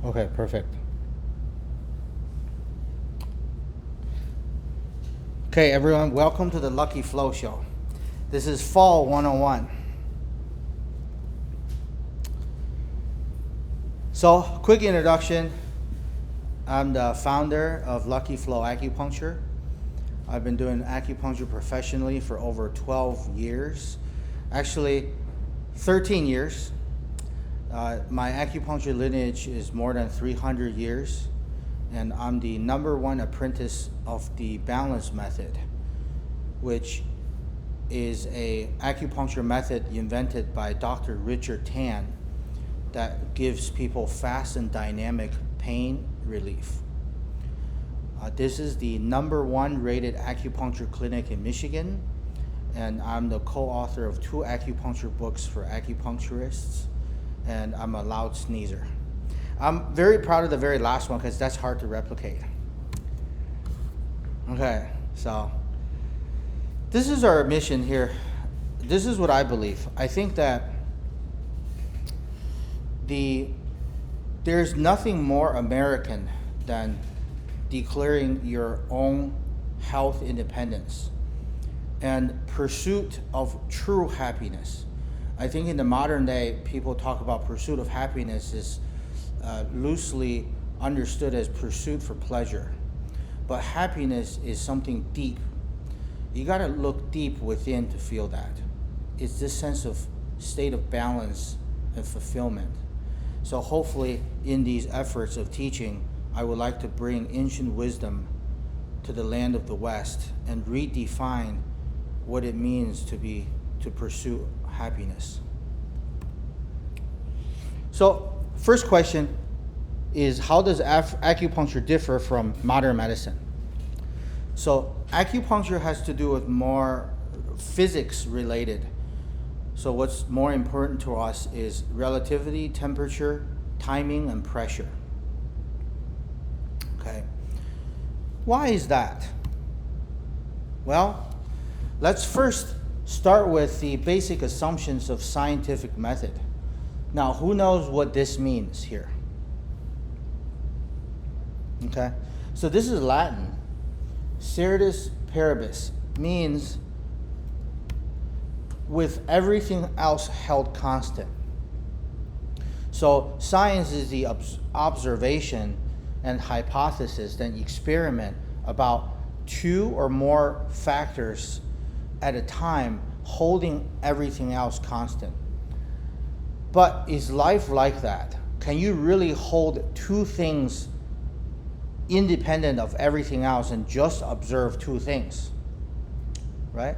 Okay, perfect. Okay, everyone, welcome to the Lucky Flow Show. This is Fall 101. So, quick introduction. I'm the founder of Lucky Flow Acupuncture. I've been doing acupuncture professionally for over 12 years. Actually, 13 years. My acupuncture lineage is more than 300 years, and I'm the #1 apprentice of the balance method, which is a acupuncture method invented by Dr. Richard Tan that gives people fast and dynamic pain relief. This is the #1 rated acupuncture clinic in Michigan, and I'm the co-author of 2 acupuncture books for acupuncturists, and I'm a loud sneezer. I'm very proud of the very last one because that's hard to replicate. Okay, so this is our mission here. This is what I believe. I think that there's nothing more American than declaring your own health independence and pursuit of true happiness. I think in the modern day, people talk about pursuit of happiness is loosely understood as pursuit for pleasure. But happiness is something deep. You gotta look deep within to feel that. It's this sense of state of balance and fulfillment. So hopefully in these efforts of teaching, I would like to bring ancient wisdom to the land of the West and redefine what it means to pursue happiness. So first question is, how does acupuncture differ from modern medicine? So acupuncture has to do with more physics related. So what's more important to us is relativity, temperature, timing, and pressure. Okay. Why is that? Well, let's first start with the basic assumptions of scientific method. Now, who knows what this means here? Okay. So this is Latin. Ceteris paribus means with everything else held constant. So science is the observation and hypothesis, then experiment about 2 or more factors at a time, holding everything else constant. But is life like that? Can you really hold 2 things independent of everything else and just observe 2 things? Right?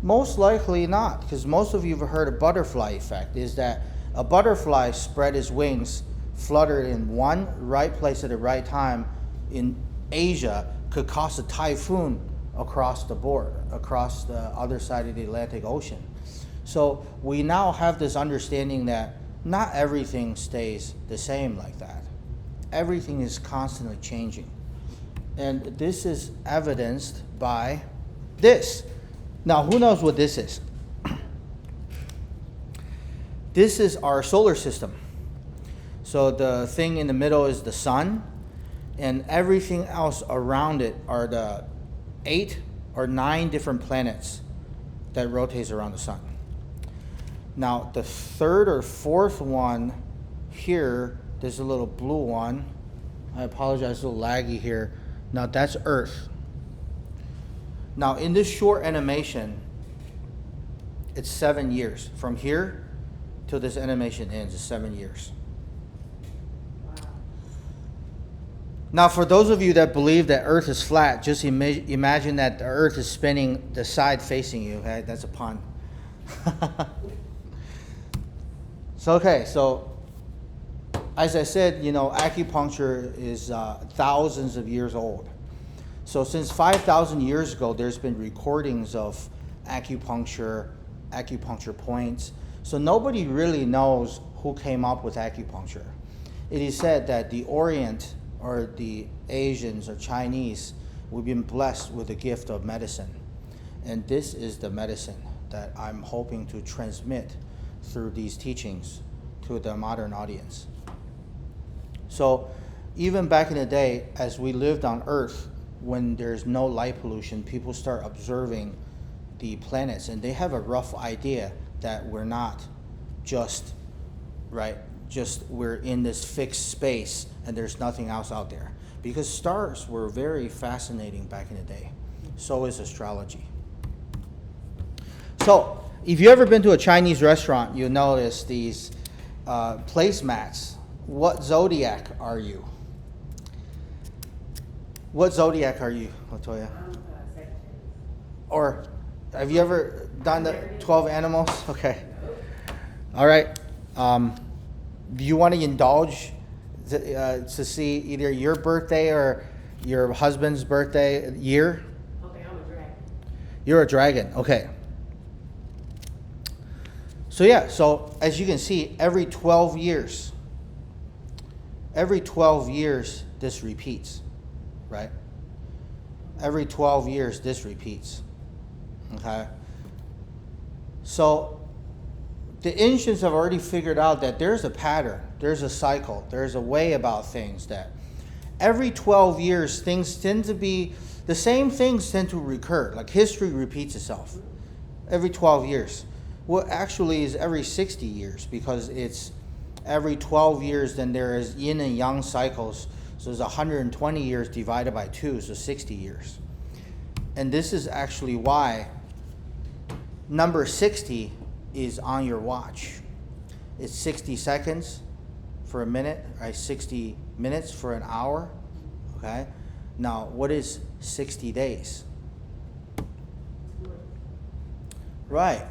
Most likely not, because most of you have heard of butterfly effect, is that a butterfly spread its wings, fluttered in one right place at the right time in Asia, could cause a typhoon across the board, across the other side of the Atlantic Ocean. So we now have this understanding that not everything stays the same like that. Everything is constantly changing. And this is evidenced by this. Now, who knows what this is? This is our solar system. So the thing in the middle is the sun, and everything else around it are the 8 or 9 different planets that rotates around the sun. Now, the 3rd or 4th one here, there's a little blue one. I apologize, it's a little laggy here. Now, that's Earth. Now, in this short animation, it's 7 years. From here till this animation ends is 7 years. Now, for those of you that believe that Earth is flat, just imagine that the Earth is spinning the side facing you. Okay? That's a pun. So as I said, acupuncture is thousands of years old. So since 5,000 years ago, there's been recordings of acupuncture points. So nobody really knows who came up with acupuncture. It is said that the Orient or the Asians or Chinese, we've been blessed with the gift of medicine. And this is the medicine that I'm hoping to transmit through these teachings to the modern audience. So even back in the day, as we lived on Earth, when there's no light pollution, people start observing the planets, and they have a rough idea that we're not just, right, just we're in this fixed space and there's nothing else out there. Because stars were very fascinating back in the day. So is astrology. So if you've ever been to a Chinese restaurant, you'll notice these placemats. What zodiac are you? What zodiac are you, Latoya? Or have you ever done the 12 animals? Okay. All right. Do you want to indulge to see either your birthday or your husband's birthday year? Okay, I'm a dragon. You're a dragon. Okay. So yeah, so as you can see, every 12 years, this repeats, right? Every 12 years, this repeats. Okay. So the ancients have already figured out that there's a pattern, there's a cycle, there's a way about things that every 12 years things tend to be, the same things tend to recur, like history repeats itself every 12 years. Well, actually is every 60 years because it's every 12 years, then there is yin and yang cycles. So it's 120 years divided by 2, so 60 years. And this is actually why number 60 is on your watch. It's 60 seconds for a minute, right? 60 minutes for an hour, okay? Now, what is 60 days? Right,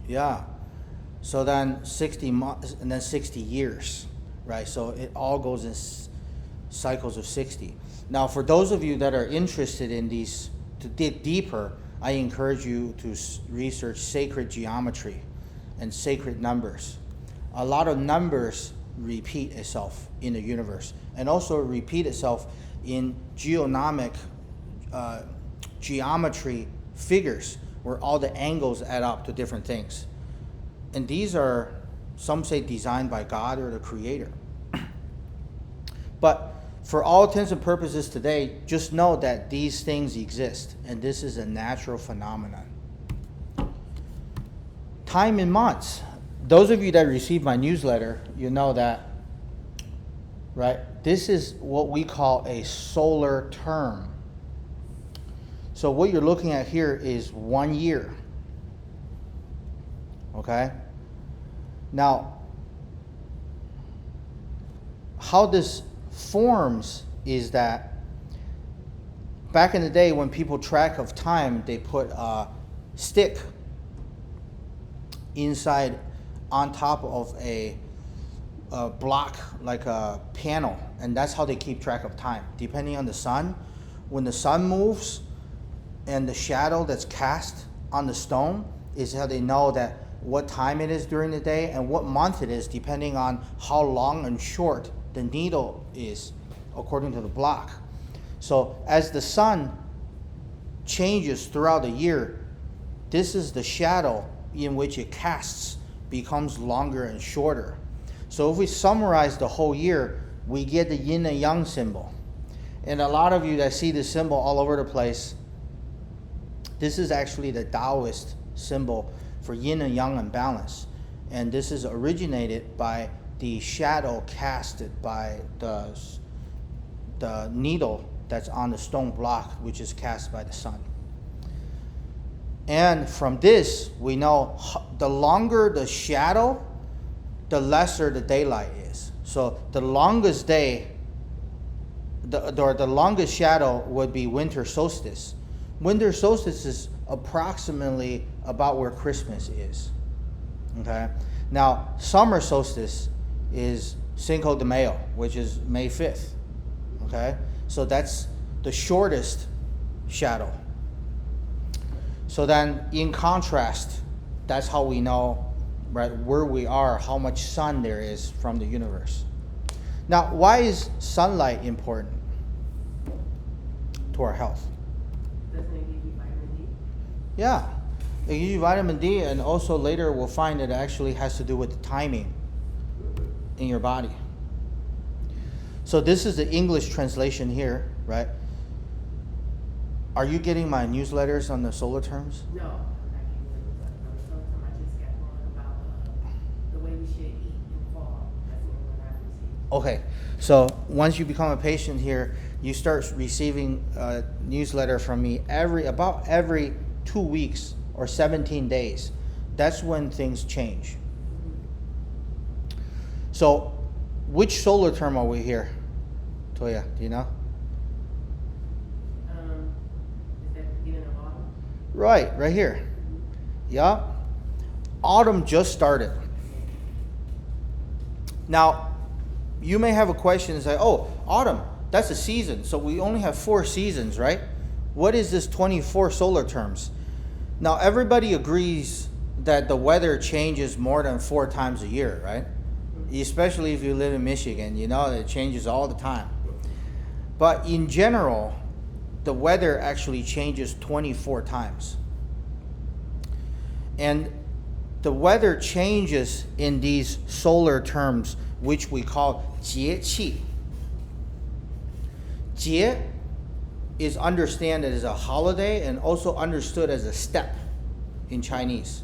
yeah. So then 60 months and then 60 years, right? So it all goes in cycles of 60. Now, for those of you that are interested in these, to dig deeper, I encourage you to research sacred geometry and sacred numbers. A lot of numbers repeat itself in the universe, and also repeat itself in geonomic geometry figures, where all the angles add up to different things. And these are, some say, designed by God or the Creator. But for all intents and purposes today, just know that these things exist, and this is a natural phenomenon. Time in months. Those of you that receive my newsletter, you know that, right? This is what we call a solar term. So what you're looking at here is 1 year. Okay? Now, how this forms is that back in the day when people track of time, they put a stick inside on top of a block, like a panel, and that's how they keep track of time. Depending on the sun, when the sun moves and the shadow that's cast on the stone is how they know that what time it is during the day and what month it is, depending on how long and short the needle is according to the block. So as the sun changes throughout the year, this is the shadow in which it casts becomes longer and shorter. So if we summarize the whole year, we get the yin and yang symbol. And a lot of you that see this symbol all over the place, this is actually the Taoist symbol for yin and yang and balance. And this is originated by the shadow casted by the needle that's on the stone block, which is cast by the sun. And from this, we know the longer the shadow, the lesser the daylight is. So the longest day, the longest shadow would be winter solstice. Winter solstice is approximately about where Christmas is. Okay? Now, summer solstice is Cinco de Mayo, which is May 5th. Okay? So that's the shortest shadow. So then, in contrast, that's how we know, right, where we are, how much sun there is from the universe. Now, why is sunlight important to our health? Doesn't it give you vitamin D? Yeah, it gives you vitamin D, and also later we'll find that it actually has to do with the timing in your body. So this is the English translation here, right? Are you getting my newsletters on the solar terms? No, I'm not getting it. Sometimes I just got one about the way we should eat in fall. That's the only one I've received. Okay, so once you become a patient here, you start receiving a newsletter from me about every 2 weeks or 17 days. That's when things change. So, which solar term are we here, Toya? Do you know? Is that the beginning of autumn? Right here. Yeah. Autumn just started. Now, you may have a question and say, oh, autumn, that's a season. So we only have 4 seasons, right? What is this 24 solar terms? Now, everybody agrees that the weather changes more than 4 times a year, right? Especially if you live in Michigan, you know it changes all the time. But in general, the weather actually changes 24 times. And the weather changes in these solar terms, which we call 节气. 节 is understood as a holiday and also understood as a step in Chinese.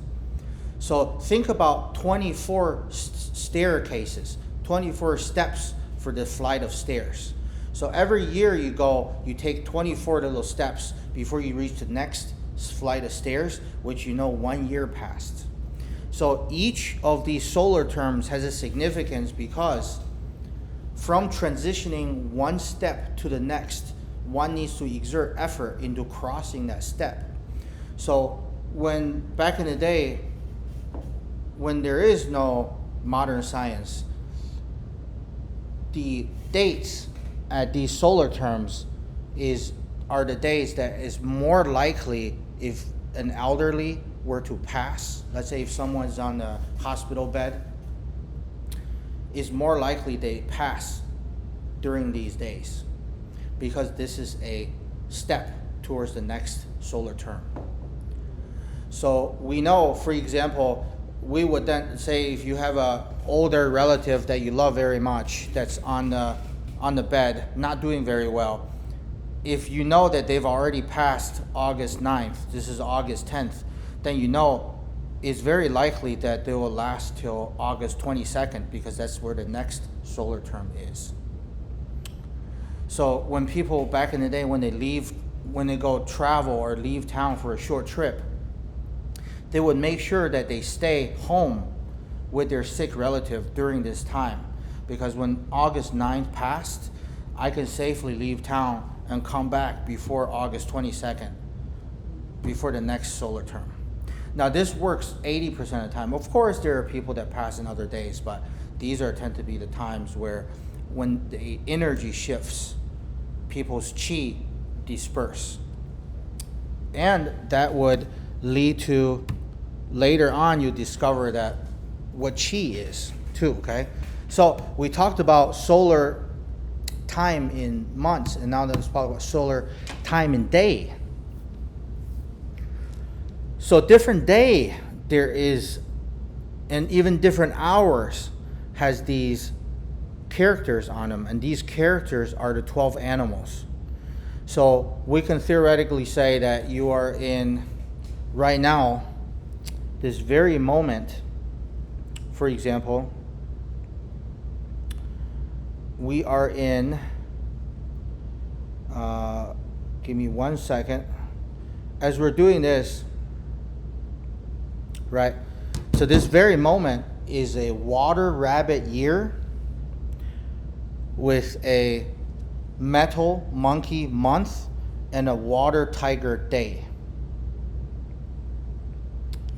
So think about 24 staircases, 24 steps for the flight of stairs. So every year you take 24 little steps before you reach the next flight of stairs, which 1 year passed. So each of these solar terms has a significance because from transitioning one step to the next, one needs to exert effort into crossing that step. So when back in the day, when there is no modern science, the dates at these solar terms are the days that is more likely if an elderly were to pass. Let's say if someone's on a hospital bed, is more likely they pass during these days because this is a step towards the next solar term. So we know, for example, we would then say if you have an older relative that you love very much that's on the bed, not doing very well, if you know that they've already passed August 9th, this is August 10th, then it's very likely that they will last till August 22nd because that's where the next solar term is. So when people back in the day, when they go travel or leave town for a short trip, they would make sure that they stay home with their sick relative during this time. Because when August 9th passed, I can safely leave town and come back before August 22nd, before the next solar term. Now this works 80% of the time. Of course there are people that pass in other days, but these tend to be the times where when the energy shifts, people's qi disperse. And that would lead to, later on you discover that what qi is too, okay? So we talked about solar time in months, and now let's talk about solar time in day. So different day there is, and even different hours has these characters on them, and these characters are the 12 animals. So we can theoretically say that you are in, right now, this very moment, for example, we are in, give me 1 second. As we're doing this, right? So this very moment is a water rabbit year with a metal monkey month and a water tiger day.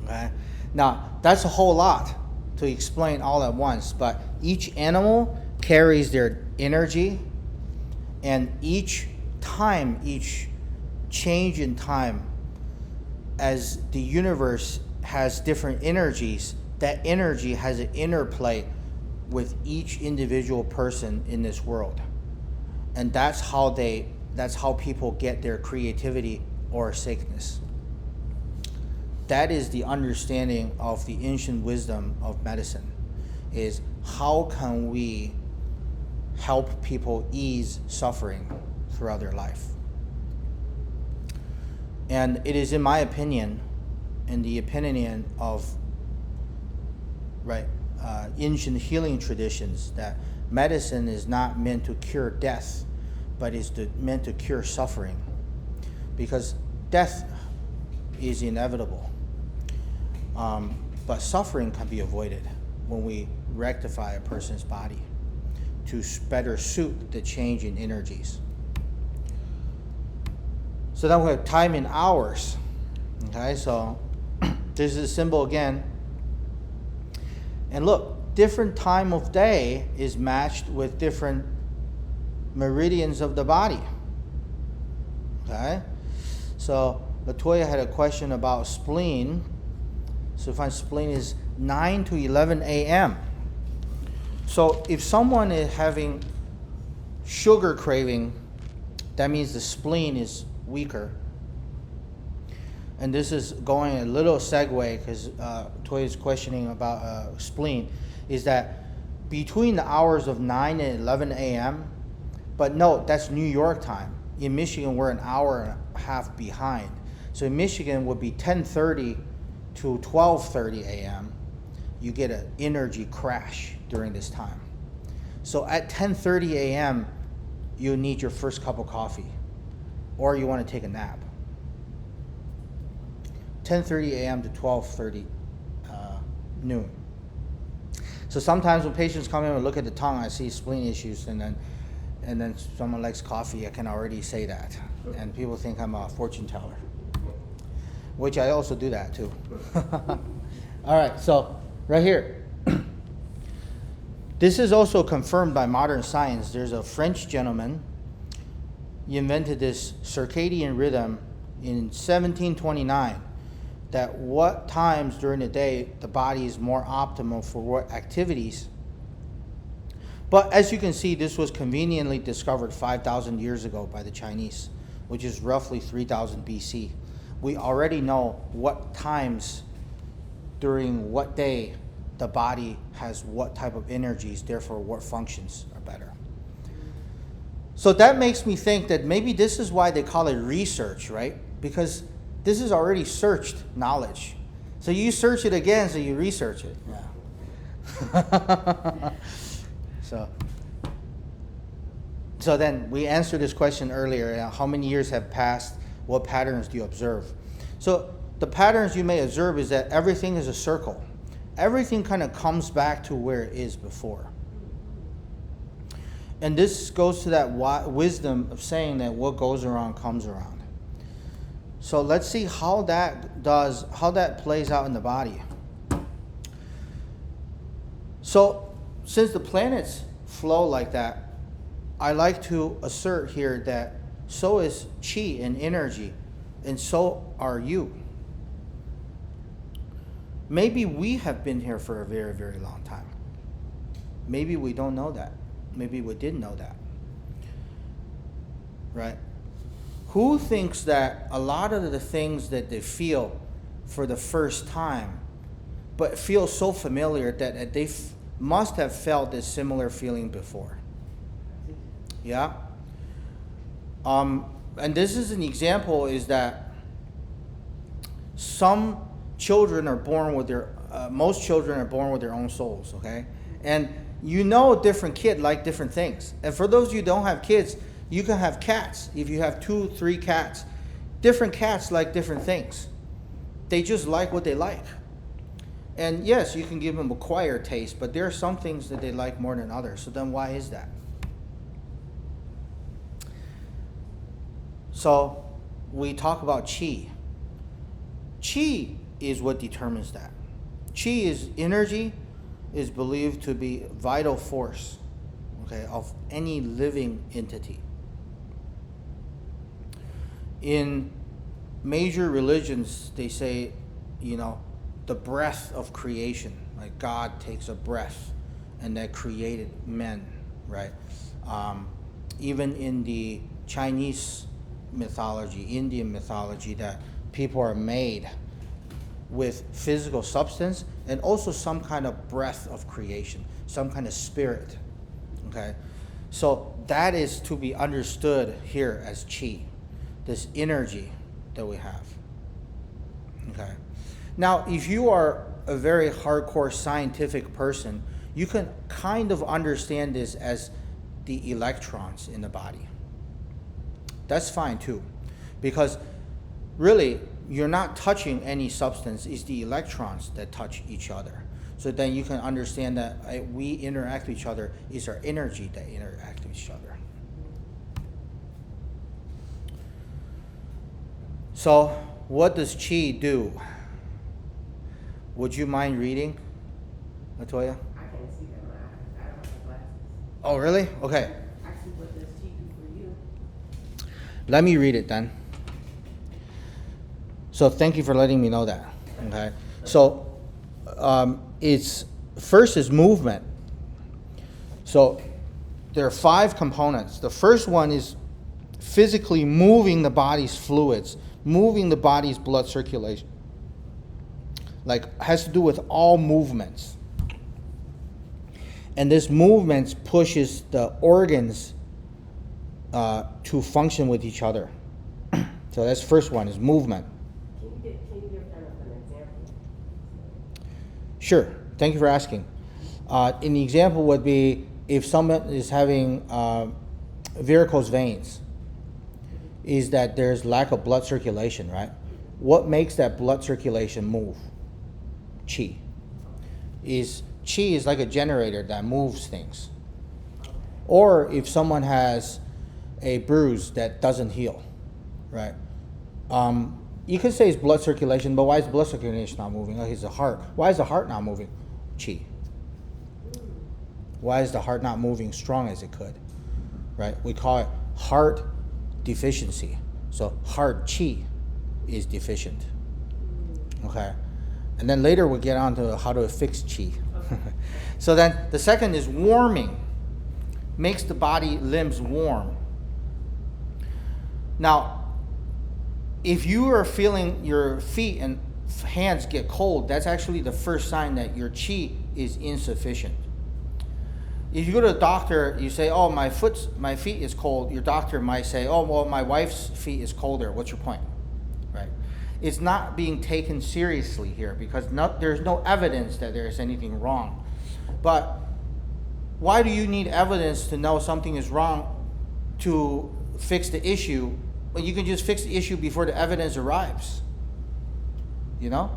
Okay? Now, that's a whole lot to explain all at once, but each animal carries their energy, and each time, each change in time, as the universe has different energies, that energy has an interplay with each individual person in this world. And that's how people get their creativity or sickness. That is the understanding of the ancient wisdom of medicine, is how can we help people ease suffering throughout their life. And it is, in my opinion, and the opinion of ancient healing traditions, that medicine is not meant to cure death, but is meant to cure suffering, because death is inevitable. But suffering can be avoided when we rectify a person's body to better suit the change in energies. So then we have time in hours. Okay, so this is a symbol again. And look, different time of day is matched with different meridians of the body. Okay, so Latoya had a question about spleen. So find spleen is 9 to 11 a.m. So if someone is having sugar craving, that means the spleen is weaker. And this is going a little segue, because Toya is questioning about spleen, is that between the hours of 9 and 11 a.m., but note, that's New York time. In Michigan, we're an hour and a half behind. So in Michigan would be 10:30 to 12:30 a.m. You get an energy crash during this time. So at 10:30 a.m., you need your first cup of coffee, or you want to take a nap. 10:30 a.m. to 12:30 noon. So sometimes when patients come in and look at the tongue, I see spleen issues, and then someone likes coffee, I can already say that. And people think I'm a fortune teller, which I also do that too. All right, so right here. This is also confirmed by modern science. There's a French gentleman. He invented this circadian rhythm in 1729, that what times during the day the body is more optimal for what activities. But as you can see, this was conveniently discovered 5,000 years ago by the Chinese, which is roughly 3000 BC. We already know what times during what day the body has what type of energies, therefore what functions are better. So that makes me think that maybe this is why they call it research, right? Because this is already searched knowledge. So you search it again, so you research it. Yeah. So then we answered this question earlier. How many years have passed? What patterns do you observe? So the patterns you may observe is that everything is a circle. Everything kind of comes back to where it is before. And this goes to that wisdom of saying that what goes around comes around. So let's see how that plays out in the body. So since the planets flow like that, I like to assert here that so is chi and energy, and so are you. Maybe we have been here for a very, very long time. Maybe we don't know that. Maybe we didn't know that. Right? Who thinks that a lot of the things that they feel for the first time, but feel so familiar that they must have felt this similar feeling before? Yeah? And this is an example, is that some children are born with most children are born with their own souls, okay? And a different kid like different things. And for those of you who don't have kids, you can have cats. If you have 2, 3 cats, different cats like different things. They just like what they like. And yes, you can give them acquired taste, but there are some things that they like more than others. So then why is that? So we talk about chi. Chi is what determines that. Chi is energy, is believed to be vital force, okay, of any living entity. In major religions, they say, the breath of creation, like God takes a breath and that created men, right? Even in the Chinese mythology, Indian mythology, that people are made with physical substance and also some kind of breath of creation, some kind of spirit, okay? So that is to be understood here as qi, this energy that we have. Okay. Now, if you are a very hardcore scientific person, you can kind of understand this as the electrons in the body. That's fine too, because really you're not touching any substance, it's the electrons that touch each other. So then you can understand that we interact with each other, it's our energy that interact with each other. So what does qi do? Would you mind reading, Latoya? I can't see that. I don't have glasses. Oh, really? Okay. Actually, what does Chi do for you? Let me read it then. So thank you for letting me know that. Okay. So it's first is movement. So there are 5 components. The first one is physically moving the body's fluids, moving the body's blood circulation. Like has to do with all movements. And this movement pushes the organs to function with each other. So that's the first one is movement. Can you give kind of an example? Sure. Thank you for asking. An example would be if someone is having varicose veins, is that there's lack of blood circulation, right? What makes that blood circulation move? Qi. Qi is like a generator that moves things. Or if someone has a bruise that doesn't heal, right? You could say it's blood circulation, but why is blood circulation not moving? Like it's the heart. Why is the heart not moving? Qi. Why is the heart not moving strong as it could? Right? We call it heart deficiency. So heart qi is deficient. Okay. And then later we'll get on to how to fix qi. So then the second is warming. Makes the body limbs warm. Now, if you are feeling your feet and hands get cold, that's actually the first sign that your qi is insufficient. If you go to a doctor, you say, oh, my feet is cold. Your doctor might say, oh, well, my wife's feet is colder. What's your point? Right? It's not being taken seriously here because there's no evidence that there's anything wrong. But why do you need evidence to know something is wrong to fix the issue? Well, you can just fix the issue before the evidence arrives. You know?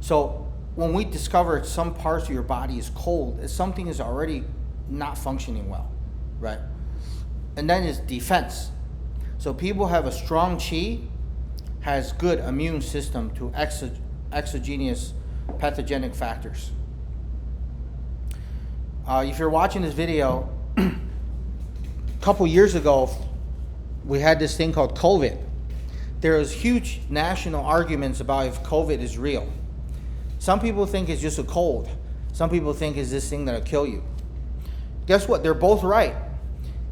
So when we discover some parts of your body is cold, something is already not functioning well, right? And then it's defense. So people have a strong qi, has good immune system to exogenous pathogenic factors. If you're watching this video, a couple years ago, we had this thing called COVID. There was huge national arguments about if COVID is real. Some people think it's just a cold. Some people think it's this thing that'll kill you. Guess what? They're both right.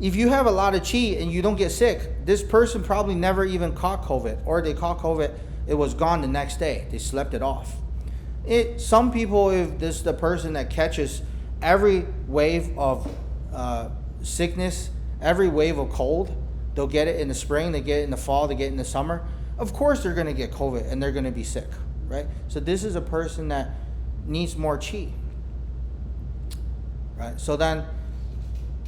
If you have a lot of qi and you don't get sick, this person probably never even caught COVID, or they caught COVID, it was gone the next day. They slept it off. Some people, if this is the person that catches every wave of sickness, every wave of cold, they'll get it in the spring, they get it in the fall, they get it in the summer. Of course they're going to get COVID and they're going to be sick, right? So this is a person that needs more qi, right? So then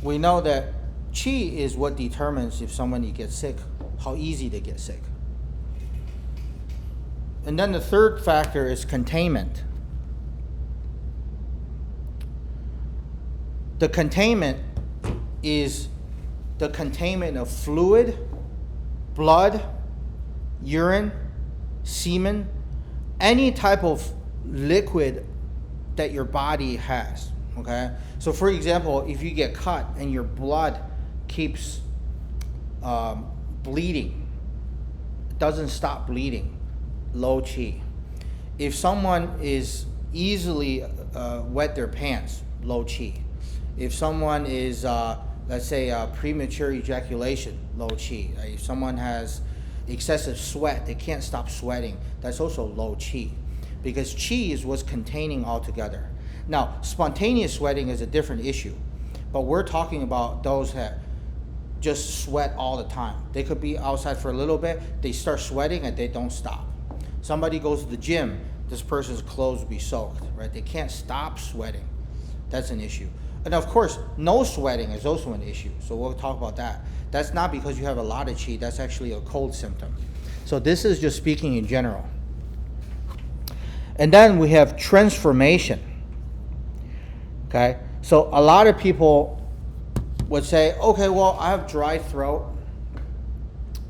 we know that qi is what determines if somebody gets sick, how easy they get sick. And then the third factor is containment. The containment is the containment of fluid, blood, urine, semen, any type of liquid that your body has, okay? So for example, if you get cut and your blood keeps bleeding, it doesn't stop bleeding, low qi. If someone is easily wet their pants, low qi. If someone is, let's say, premature ejaculation, low qi. If someone has excessive sweat, they can't stop sweating, that's also low qi. Because qi is what's containing altogether. Now, spontaneous sweating is a different issue. But we're talking about those that just sweat all the time. They could be outside for a little bit, they start sweating and they don't stop. Somebody goes to the gym, this person's clothes will be soaked, right? They can't stop sweating. That's an issue. And of course, no sweating is also an issue. So we'll talk about that. That's not because you have a lot of qi, that's actually a cold symptom. So this is just speaking in general. And then we have transformation. Okay? So a lot of people would say, okay, well, I have dry throat.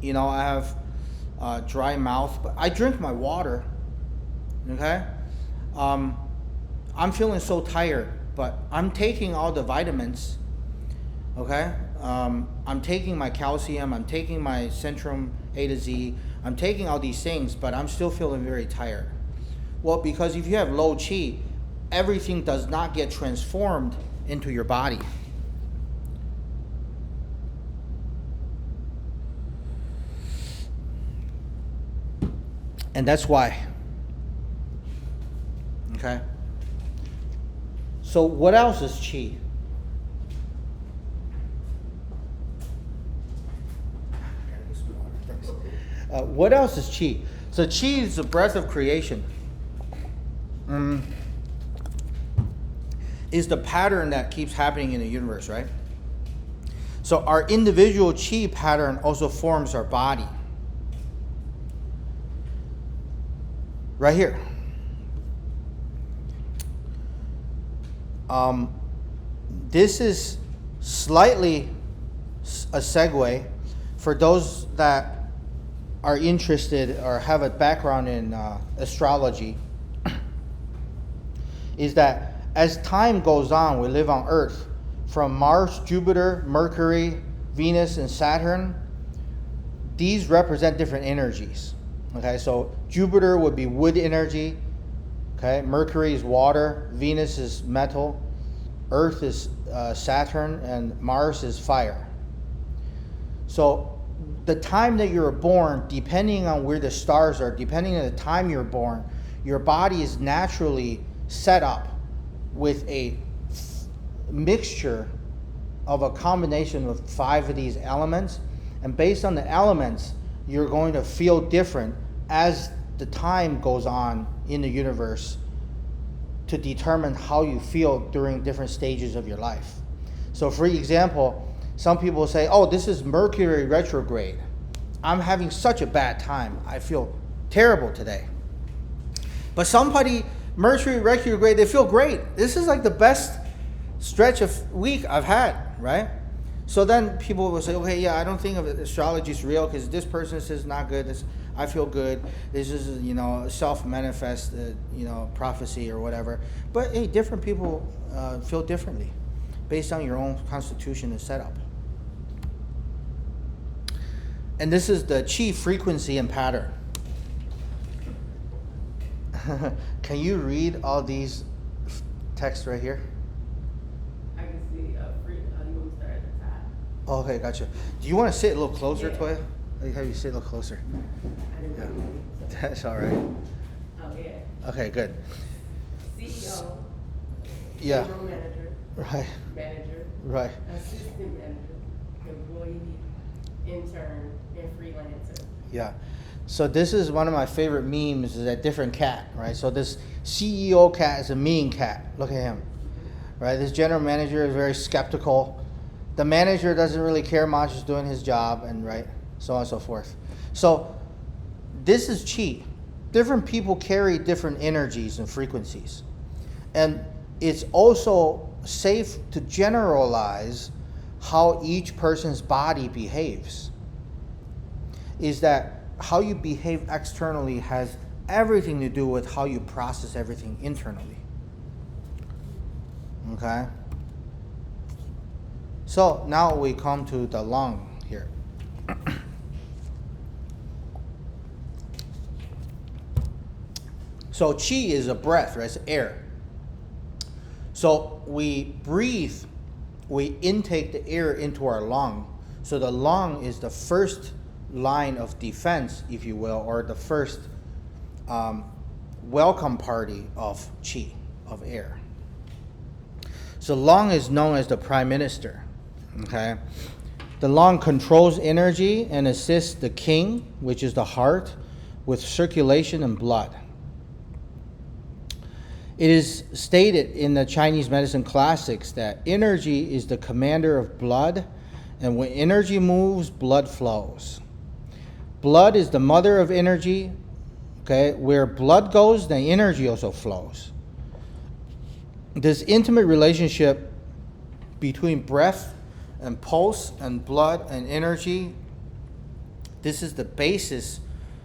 You know, I have dry mouth, but I drink my water. Okay? I'm feeling so tired, but I'm taking all the vitamins. Okay? I'm taking my calcium, I'm taking my Centrum A to Z, I'm taking all these things, but I'm still feeling very tired. Well, because if you have low qi, everything does not get transformed into your body. And that's why. Okay? So what else is qi? What else is qi? So qi is the breath of creation. Is the pattern that keeps happening in the universe, right? So our individual qi pattern also forms our body. Right here. This is slightly a segue for those that are interested or have a background in astrology. Is that as time goes on, we live on Earth, from Mars, Jupiter, Mercury, Venus, and Saturn, these represent different energies. Okay, so Jupiter would be wood energy. Okay, Mercury is water, Venus is metal, Earth is Saturn, and Mars is fire. So the time that you're born, depending on where the stars are, depending on the time you're born, your body is naturally set up with a mixture of a combination of 5 of these elements. And based on the elements, you're going to feel different as the time goes on in the universe to determine how you feel during different stages of your life. So for example, some people say, oh, this is Mercury retrograde. I'm having such a bad time. I feel terrible today. But somebody, Mercury retrograde, they feel great. This is like the best stretch of week I've had, right? So then people will say, okay, yeah, I don't think of astrology is real because this person says not good. I feel good. This is, self-manifest, prophecy or whatever. But hey, different people feel differently based on your own constitution and setup. And this is the qi frequency and pattern. Can you read all these texts right here? I can see you want me to start at the top? Okay, gotcha. Do you want to sit a little closer, Yeah. Toya? Let me have you sit a little closer. I didn't know. That's all right. Oh, yeah. Okay, good. CEO, Yeah. general manager, Right. manager, Right. assistant manager, employee, intern, and freelancer. Yeah. So this is one of my favorite memes, is that different cat, right? So this CEO cat is a mean cat. Look at him, right? This general manager is very skeptical. The manager doesn't really care much, is doing his job, and right, so on and so forth. So this is qi. Different people carry different energies and frequencies. And it's also safe to generalize how each person's body behaves. Is that how you behave externally has everything to do with how you process everything internally. Okay? So now we come to the lung here. So qi is a breath, right? It's air. So we breathe, we intake the air into our lung. So the lung is the first line of defense, if you will, or the first welcome party of qi, of air. So lung is known as the prime minister. Okay, the lung controls energy and assists the king, which is the heart, with circulation and blood. It is stated in the Chinese medicine classics that energy is the commander of blood, and when energy moves, blood flows. Blood is the mother of energy. Okay, where blood goes, then energy also flows. This intimate relationship between breath and pulse and blood and energy, this is the basis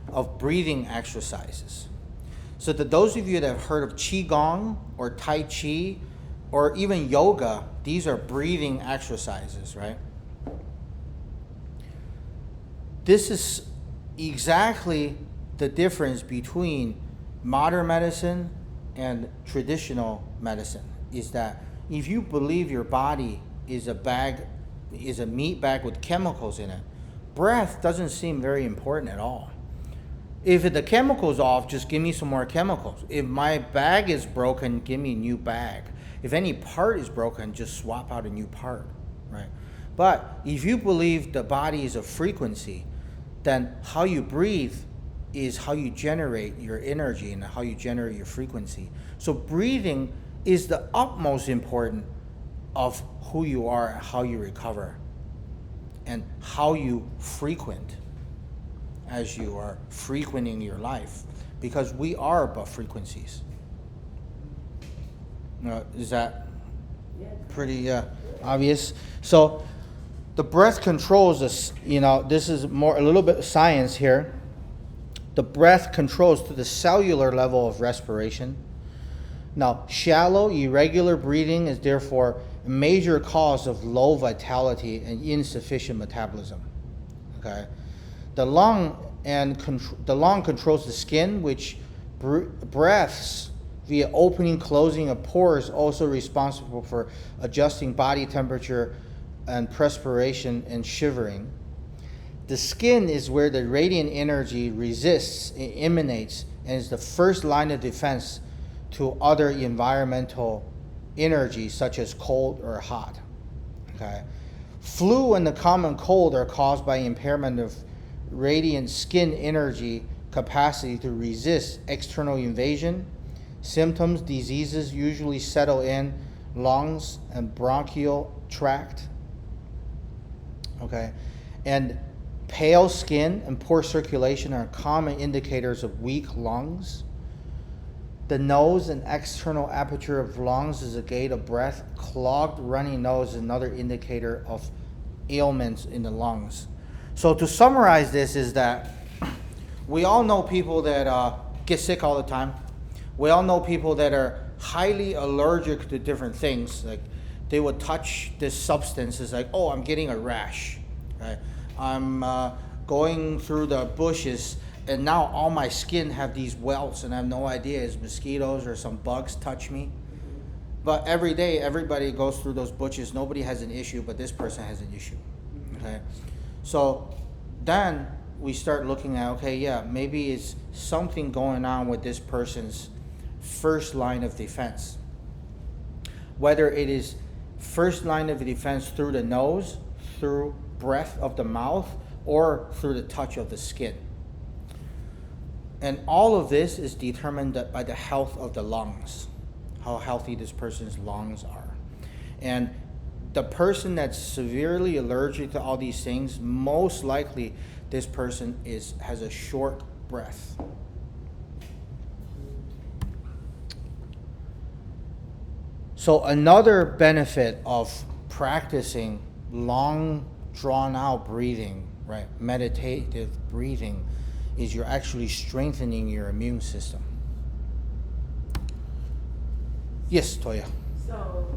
of breathing exercises. So to those of you that have heard of Qigong or Tai Chi or even yoga, these are breathing exercises, right? This is exactly the difference between modern medicine and traditional medicine, is that if you believe your body is a meat bag with chemicals in it, breath doesn't seem very important at all. If the chemical's off, just give me some more chemicals. If my bag is broken, give me a new bag. If any part is broken, just swap out a new part, right? But if you believe the body is a frequency, then how you breathe is how you generate your energy and how you generate your frequency. So breathing is the utmost important of who you are and how you recover and how you frequent as you are frequenting your life, because we are but frequencies. Is that pretty obvious? So the breath controls this, this is a little bit of science here. The breath controls to the cellular level of respiration. Now, shallow, irregular breathing is therefore a major cause of low vitality and insufficient metabolism. Okay, the lung controls the skin, which breaths via opening, closing of pores, also responsible for adjusting body temperature and perspiration and shivering. The skin is where the radiant energy resists, it emanates, and is the first line of defense to other environmental energy such as cold or hot. Okay, flu and the common cold are caused by impairment of radiant skin energy capacity to resist external invasion. Symptoms, diseases usually settle in lungs and bronchial tract. Okay, and pale skin and poor circulation are common indicators of weak lungs. The nose and external aperture of lungs is a gate of breath. Clogged, runny nose is another indicator of ailments in the lungs. So to summarize this is that we all know people that get sick all the time. We all know people that are highly allergic to different things. Like they would touch this substance, it's like, oh, I'm getting a rash. Right? I'm going through the bushes and now all my skin have these welts and I have no idea it's mosquitoes or some bugs touch me. But every day, everybody goes through those bushes. Nobody has an issue, but this person has an issue. Okay, so then we start looking at, okay, yeah, maybe it's something going on with this person's first line of defense. Whether it is first line of defense through the nose, through breath of the mouth, or through the touch of the skin. And all of this is determined by the health of the lungs, how healthy this person's lungs are. And the person that's severely allergic to all these things, most likely this person has a short breath. So another benefit of practicing long, drawn-out breathing, right, meditative breathing, is you're actually strengthening your immune system. Yes, Toya. So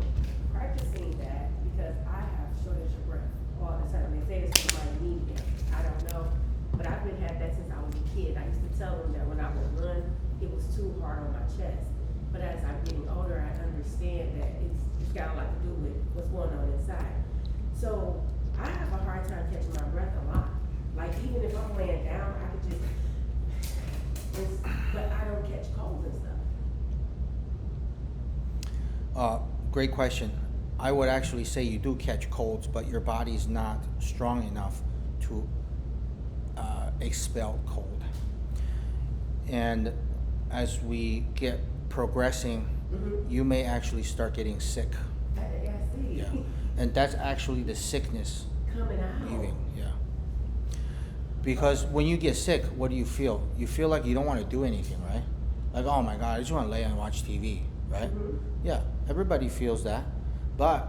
practicing that, because I have shortage of breath all the time. They say it's from my anemia. I don't know, but I've had that since I was a kid. I used to tell them that when I would run, it was too hard on my chest. But as I'm getting older, I understand that it's got a lot to do with what's going on inside. So I have a hard time catching my breath a lot. Like even if I'm laying down, I could just, but I don't catch colds and stuff. Great question. I would actually say you do catch colds, but your body's not strong enough to expel cold. And as we get progressing, you may actually start getting sick. I see. Yeah. And that's actually the sickness Coming out. leaving. Yeah. Because when you get sick, what do you feel? You feel like you don't want to do anything, right? Like, oh my God, I just want to lay and watch TV, right? Yeah, everybody feels that. But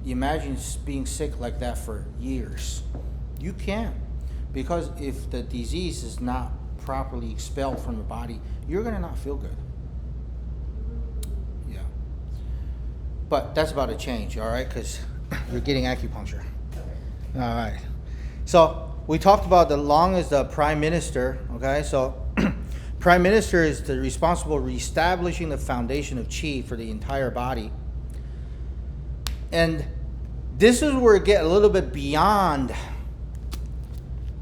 imagine being sick like that for years. You can. Because if the disease is not properly expelled from the body, you're going to not feel good. Yeah. But that's about to change, all right? Because you're getting acupuncture. All right. So we talked about the lung as the prime minister, okay? So prime minister is the responsible for reestablishing the foundation of qi for the entire body. And this is where it gets a little bit beyond,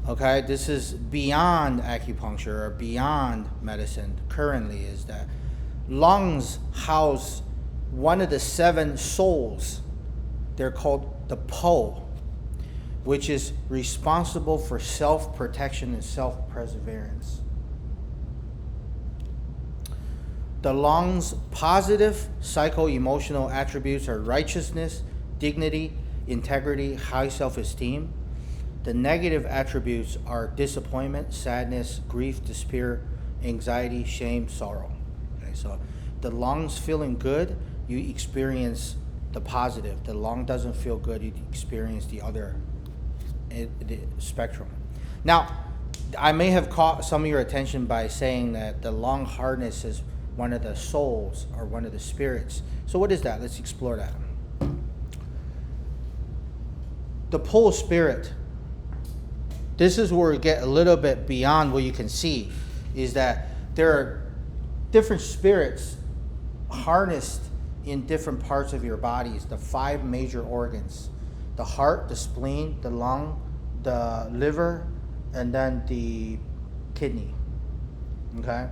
okay? This is beyond acupuncture or beyond medicine currently, is that lungs house one of the 7 souls. They're called the Po, which is responsible for self-protection and self-perseverance. The lungs' positive psycho-emotional attributes are righteousness, dignity, integrity, high self-esteem. The negative attributes are disappointment, sadness, grief, despair, anxiety, shame, sorrow. Okay, so the lungs feeling good, you experience the positive. The lung doesn't feel good, you experience the other the spectrum. Now, I may have caught some of your attention by saying that the lung hardness is one of the souls or one of the spirits. So what is that? Let's explore that. The pole spirit, this is where we get a little bit beyond what you can see, is that there are different spirits harnessed in different parts of your bodies, the 5 major organs: the heart, the spleen, the lung, the liver, and then the kidney. Okay?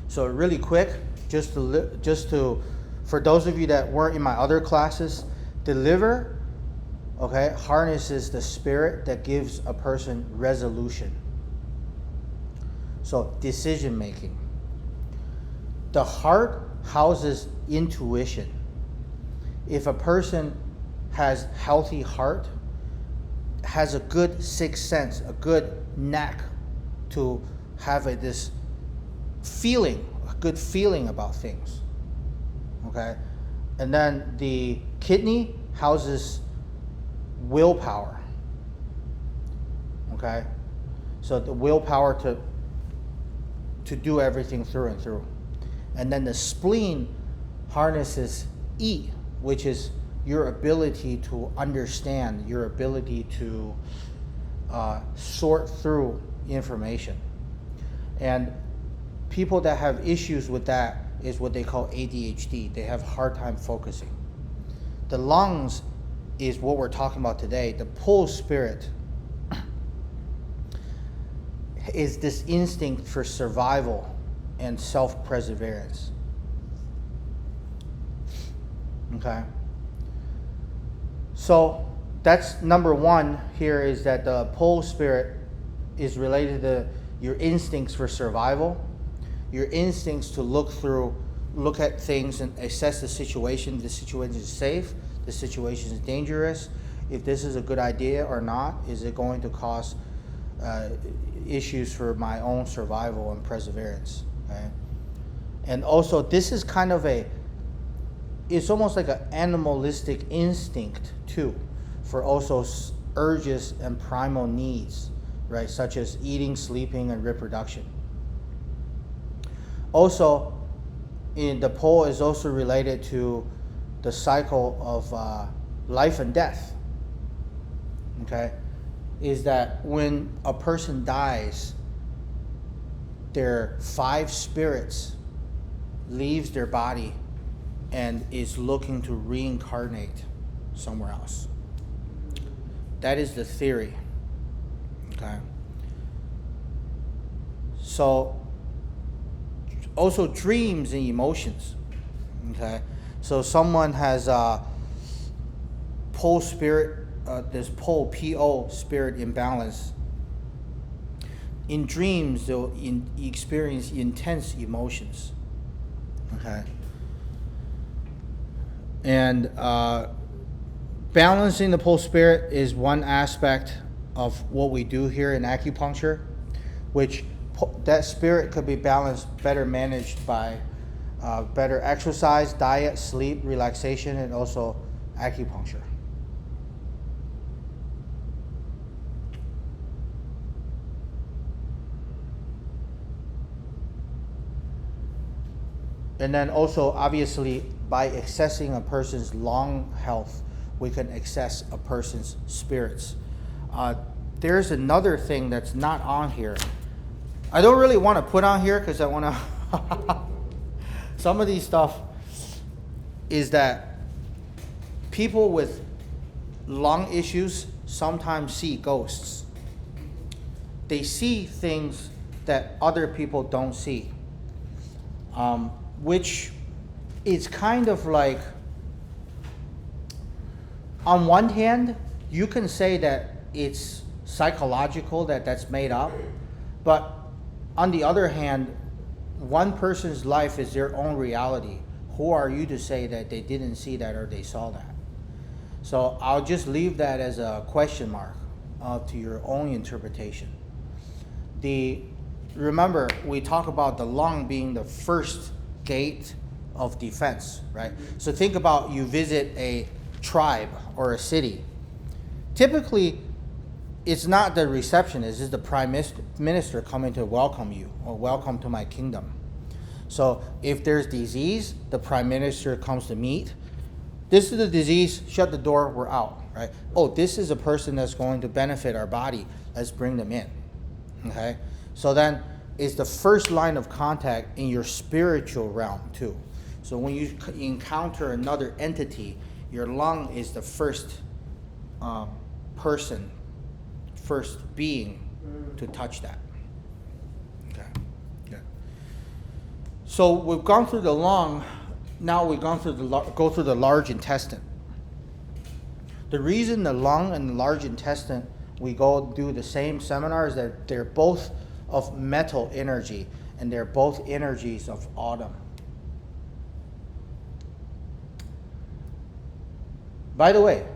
So really quick, just to for those of you that weren't in my other classes, the liver, okay, harnesses the spirit that gives a person resolution. So decision making. The heart houses intuition. If a person has healthy heart, has a good sixth sense, a good knack to have this feeling, a good feeling about things. Okay? And then the kidney houses willpower. Okay? So the willpower to do everything through and through. And then the spleen harnesses E, which is your ability to understand, your ability to sort through information. And people that have issues with that is what they call ADHD. They have a hard time focusing. The lungs is what we're talking about today. The pole spirit is this instinct for survival and self-perseverance. Okay? So that's number 1 here, is that the pole spirit is related to your instincts for survival, your instincts to look at things and assess the situation. The situation is safe, the situation is dangerous, if this is a good idea or not, is it going to cause issues for my own survival and perseverance. Okay? And also this is kind of it's almost like an animalistic instinct too, for also urges and primal needs, right, such as eating, sleeping, and reproduction. Also, the pole is also related to the cycle of life and death. Okay, is that when a person dies, their 5 spirits leaves their body and is looking to reincarnate somewhere else. That is the theory. Okay. So also dreams and emotions. Okay. So someone has pole spirit, this pole PO spirit imbalance. In dreams, they'll experience intense emotions. Okay. And balancing the pole spirit is one aspect of what we do here in acupuncture, which that spirit could be balanced, better managed by better exercise, diet, sleep, relaxation, and also acupuncture. And then also, obviously, by accessing a person's lung health, we can access a person's spirits. There's another thing that's not on here. I don't really want to put on here because I want to... Some of these stuff is that people with lung issues sometimes see ghosts. They see things that other people don't see. Which is kind of like, on one hand, you can say that it's psychological, that's made up, but on the other hand, one person's life is their own reality. Who are you to say that they didn't see that or they saw that? So I'll just leave that as a question mark to your own interpretation. Remember, we talk about the lung being the first gate of defense, right? So think about, you visit a tribe or a city. Typically, it's not the receptionist, it's the prime minister coming to welcome you, or welcome to my kingdom. So if there's disease, the prime minister comes to meet. This is the disease, shut the door, we're out, right? Oh, this is a person that's going to benefit our body, let's bring them in, okay? So then, is the first line of contact in your spiritual realm too. So when you encounter another entity, your lung is the first person, first being to touch that. Okay. Yeah. So we've gone through the lung. Now we've gone through go through the large intestine. The reason the lung and the large intestine we go do the same seminar is that they're both of metal energy, and they're both energies of autumn. By the way,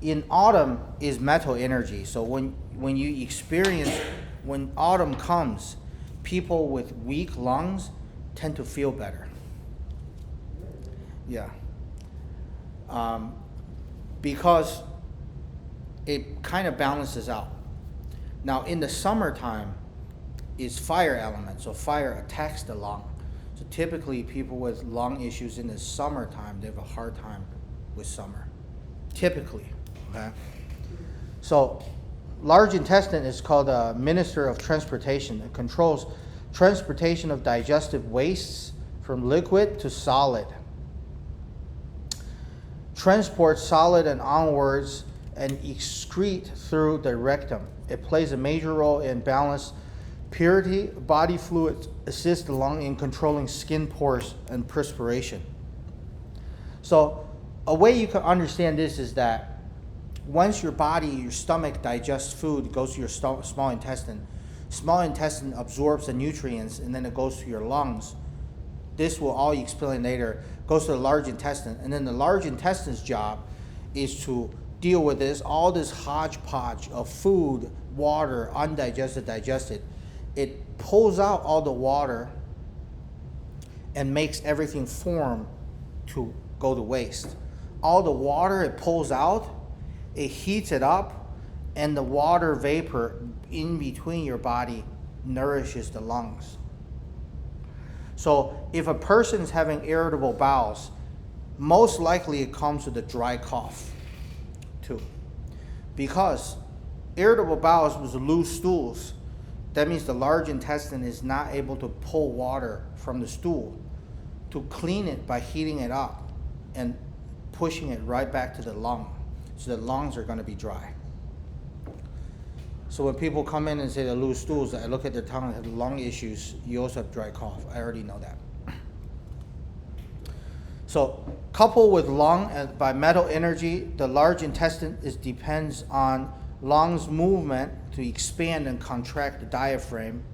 in autumn is metal energy. So when you experience, when autumn comes, people with weak lungs tend to feel better. Yeah. Because it kind of balances out. Now, in the summertime, is fire element, so fire attacks the lung. So typically, people with lung issues in the summertime, they have a hard time with summer. Typically, okay? So, large intestine is called a minister of transportation. It controls transportation of digestive wastes from liquid to solid. Transports solid and onwards and excrete through the rectum. It plays a major role in balance, purity, body fluids, assist the lung in controlling skin pores and perspiration. So a way you can understand this is that once your body, your stomach digests food, it goes to your small intestine absorbs the nutrients, and then it goes to your lungs. This will all explain later. Goes to the large intestine, and then the large intestine's job is to deal with all this hodgepodge of food, water, undigested, digested. It pulls out all the water and makes everything form to go to waste. All the water it pulls out, it heats it up, and the water vapor in between your body nourishes the lungs. So if a person's having irritable bowels, most likely it comes with a dry cough too. Because irritable bowels was loose stools, that means the large intestine is not able to pull water from the stool to clean it by heating it up and pushing it right back to the lung. So the lungs are going to be dry. So when people come in and say they lose stools, I look at their tongue and have lung issues, you also have dry cough. I already know that. So coupled with lung and by metal energy, the large intestine depends on lungs movement to expand and contract the diaphragm,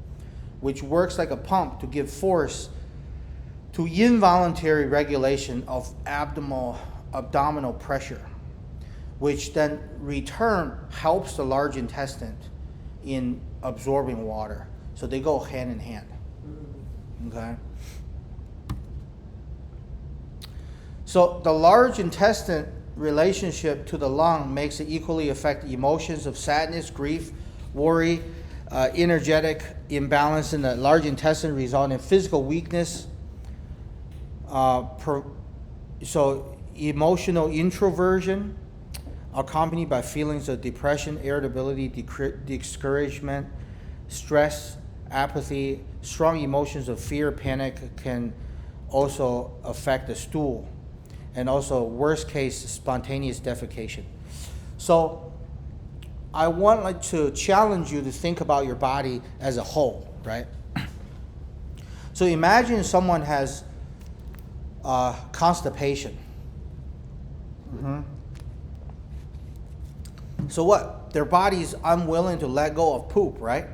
which works like a pump to give force to involuntary regulation of abdominal pressure, which then return helps the large intestine in absorbing water. So they go hand in hand. Okay? So the large intestine relationship to the lung makes it equally affect emotions of sadness, grief, worry, energetic imbalance in the large intestine result in physical weakness. So emotional introversion accompanied by feelings of depression, irritability, discouragement, stress, apathy, strong emotions of fear, panic can also affect the stool, and also worst case spontaneous defecation. So I want to challenge you to think about your body as a whole, right? So imagine someone has constipation. So what? Their body's unwilling to let go of poop, right?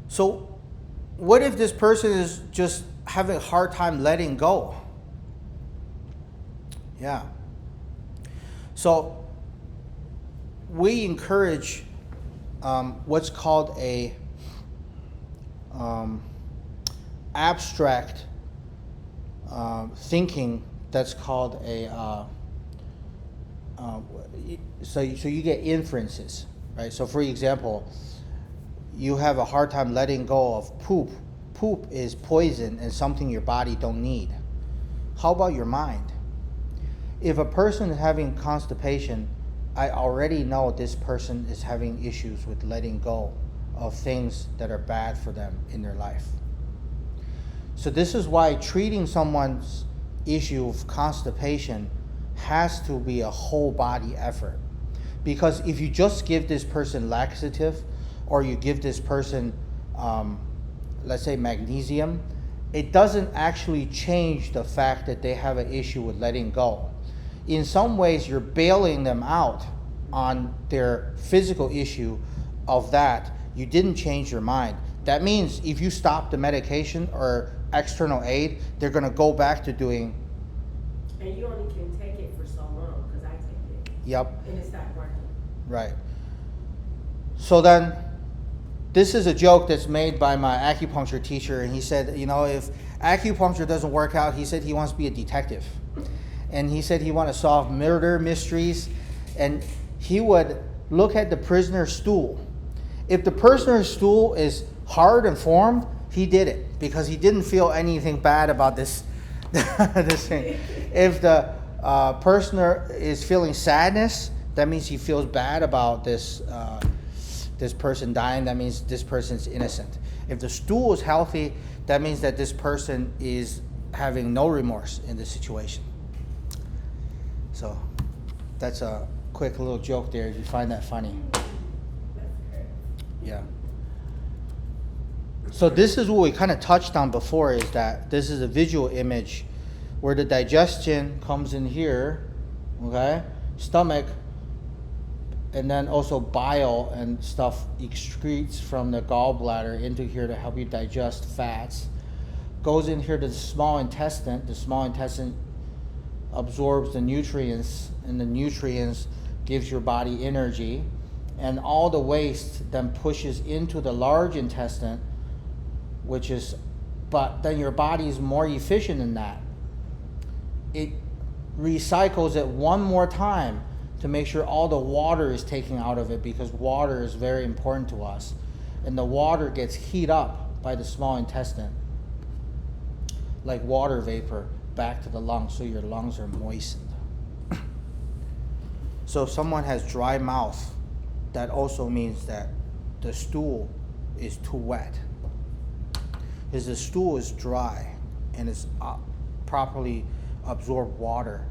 So what if this person is just having a hard time letting go? Yeah. So we encourage what's called a abstract thinking. That's called a so you get inferences, right? So for example, you have a hard time letting go of poop. Poop is poison and something your body don't need. How about your mind? If a person is having constipation, I already know this person is having issues with letting go of things that are bad for them in their life. So this is why treating someone's issue of constipation has to be a whole body effort. Because if you just give this person laxative, or you give this person, let's say magnesium, it doesn't actually change the fact that they have an issue with letting go. In some ways, you're bailing them out on their physical issue of that. You didn't change your mind. That means if you stop the medication or external aid, they're going to go back to doing. And you only can take it for so long, because I take it. Yep. And it's not working. Right. So then, this is a joke that's made by my acupuncture teacher, and he said, you know, if acupuncture doesn't work out, he said he wants to be a detective. And he said he wants to solve murder mysteries, and he would look at the prisoner's stool. If the prisoner's stool is hard and formed, he did it because he didn't feel anything bad about this this thing. If the prisoner is feeling sadness, that means he feels bad about this this person dying. That means this person's innocent. If the stool is healthy, that means that this person is having no remorse in the situation. So that's a quick little joke there if you find that funny. Yeah. So this is what we kind of touched on before, is that this is a visual image where the digestion comes in here, okay? Stomach, and then also bile and stuff excretes from the gallbladder into here to help you digest fats. Goes in here to the small intestine. The small intestine absorbs the nutrients, and the nutrients gives your body energy. And all the waste then pushes into the large intestine, but then your body is more efficient than that. It recycles it one more time to make sure all the water is taken out of it, because water is very important to us. And the water gets heated up by the small intestine, like water vapor, back to the lungs, so your lungs are moistened. So if someone has dry mouth, that also means that the stool is too wet. Because the stool is dry and it's properly absorbed water,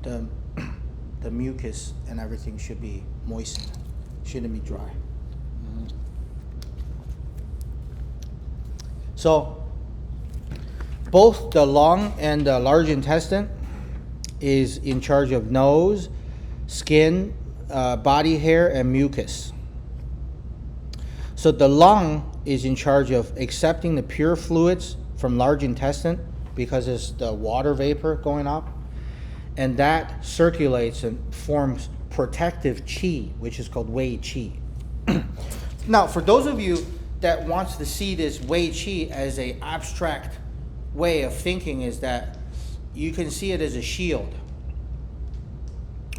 the mucus and everything should be moistened, shouldn't be dry. So both the lung and the large intestine is in charge of nose, skin, body hair, and mucus. So the lung is in charge of accepting the pure fluids from large intestine because it's the water vapor going up, and that circulates and forms protective qi, which is called wei qi. Now, for those of you that wants to see this wei qi as a abstract way of thinking, is that you can see it as a shield.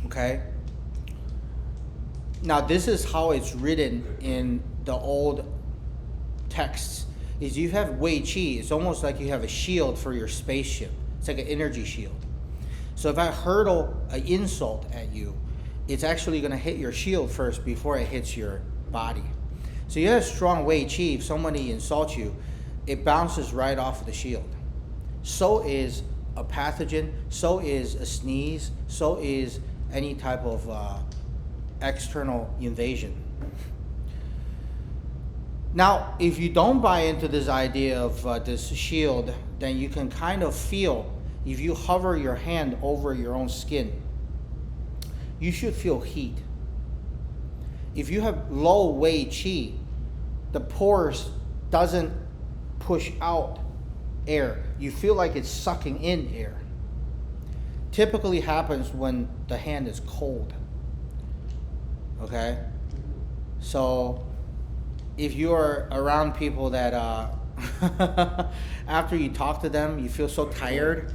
Okay? Now, this is how it's written in the old texts. Is you have wei qi, it's almost like you have a shield for your spaceship. It's like an energy shield. So if I hurl an insult at you, it's actually going to hit your shield first before it hits your body. So you have strong wei qi. If somebody insults you, it bounces right off of the shield. So is a pathogen, so is a sneeze, so is any type of external invasion. Now, if you don't buy into this idea of this shield, then you can kind of feel, if you hover your hand over your own skin, you should feel heat. If you have low wei qi, the pores doesn't push out air. You feel like it's sucking in air. Typically happens when the hand is cold. Okay? So if you are around people that after you talk to them, you feel so tired.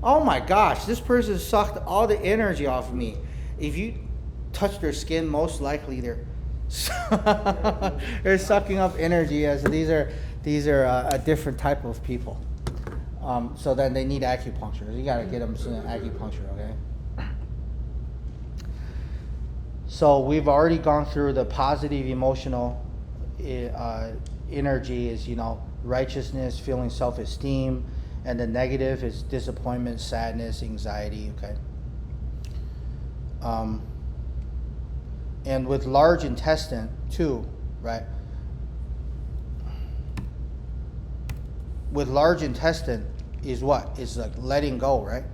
Oh my gosh, this person sucked all the energy off of me. If you touch their skin, most likely they're they're sucking up energy. As these are a different type of people. So then they need acupuncture. You got to get them some acupuncture, okay? So we've already gone through the positive emotional energy is, righteousness, feeling self-esteem, and the negative is disappointment, sadness, anxiety, okay? And with large intestine too, right? With large intestine is what? It's like letting go, right?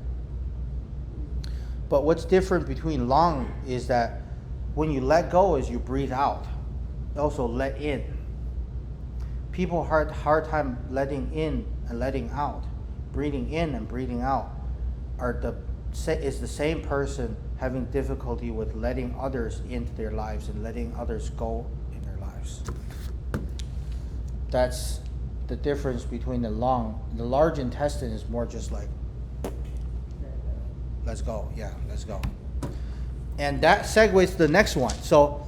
But what's different between lung is that when you let go is you breathe out. Also let in. People hard time letting in and letting out. Breathing in and breathing out is the same person having difficulty with letting others into their lives and letting others go in their lives. That's the difference between the lung. The large intestine is more just like, let's go, yeah, let's go. And that segues to the next one. So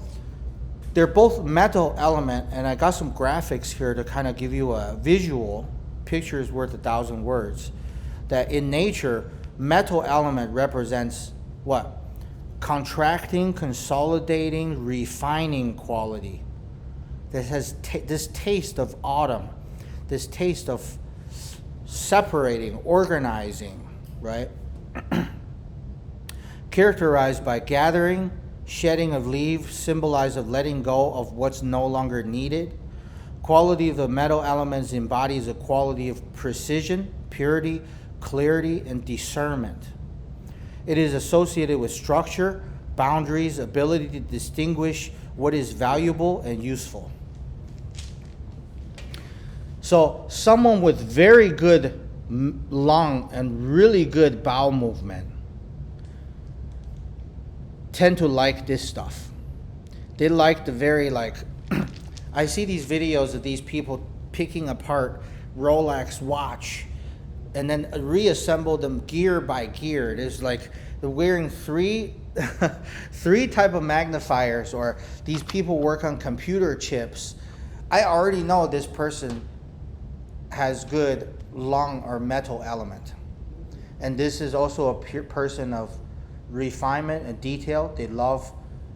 they're both metal element, and I got some graphics here to kind of give you a visual. Picture is worth 1,000 words. That in nature, metal element represents what? Contracting, consolidating, refining quality. That has this taste of autumn, this taste of separating, organizing, right? Characterized by gathering, shedding of leaves, symbolized of letting go of what's no longer needed. Quality of the metal elements embodies a quality of precision, purity, clarity, and discernment. It is associated with structure, boundaries, ability to distinguish what is valuable and useful. So someone with very good lung and really good bowel movement tend to like this stuff. They like the very I see these videos of these people picking apart Rolex watch and then reassemble them gear by gear. There's like they're wearing three type of magnifiers, or these people work on computer chips. I already know this person has good lung or metal element. And this is also a person of refinement and detail. They love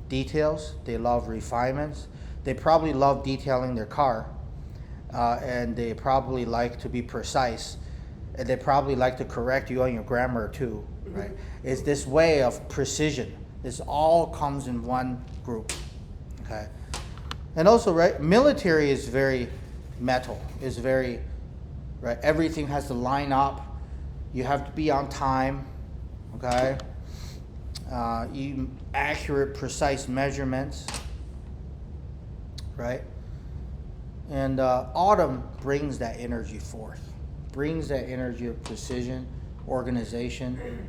details. They love refinements. They probably love detailing their car. And they probably like to be precise. And they probably like to correct you on your grammar too, right? It's this way of precision. This all comes in one group, okay? And also, right, military is very metal, is very right? Everything has to line up. You have to be on time, okay? Accurate, precise measurements, right? And autumn brings that energy forth, brings that energy of precision, organization,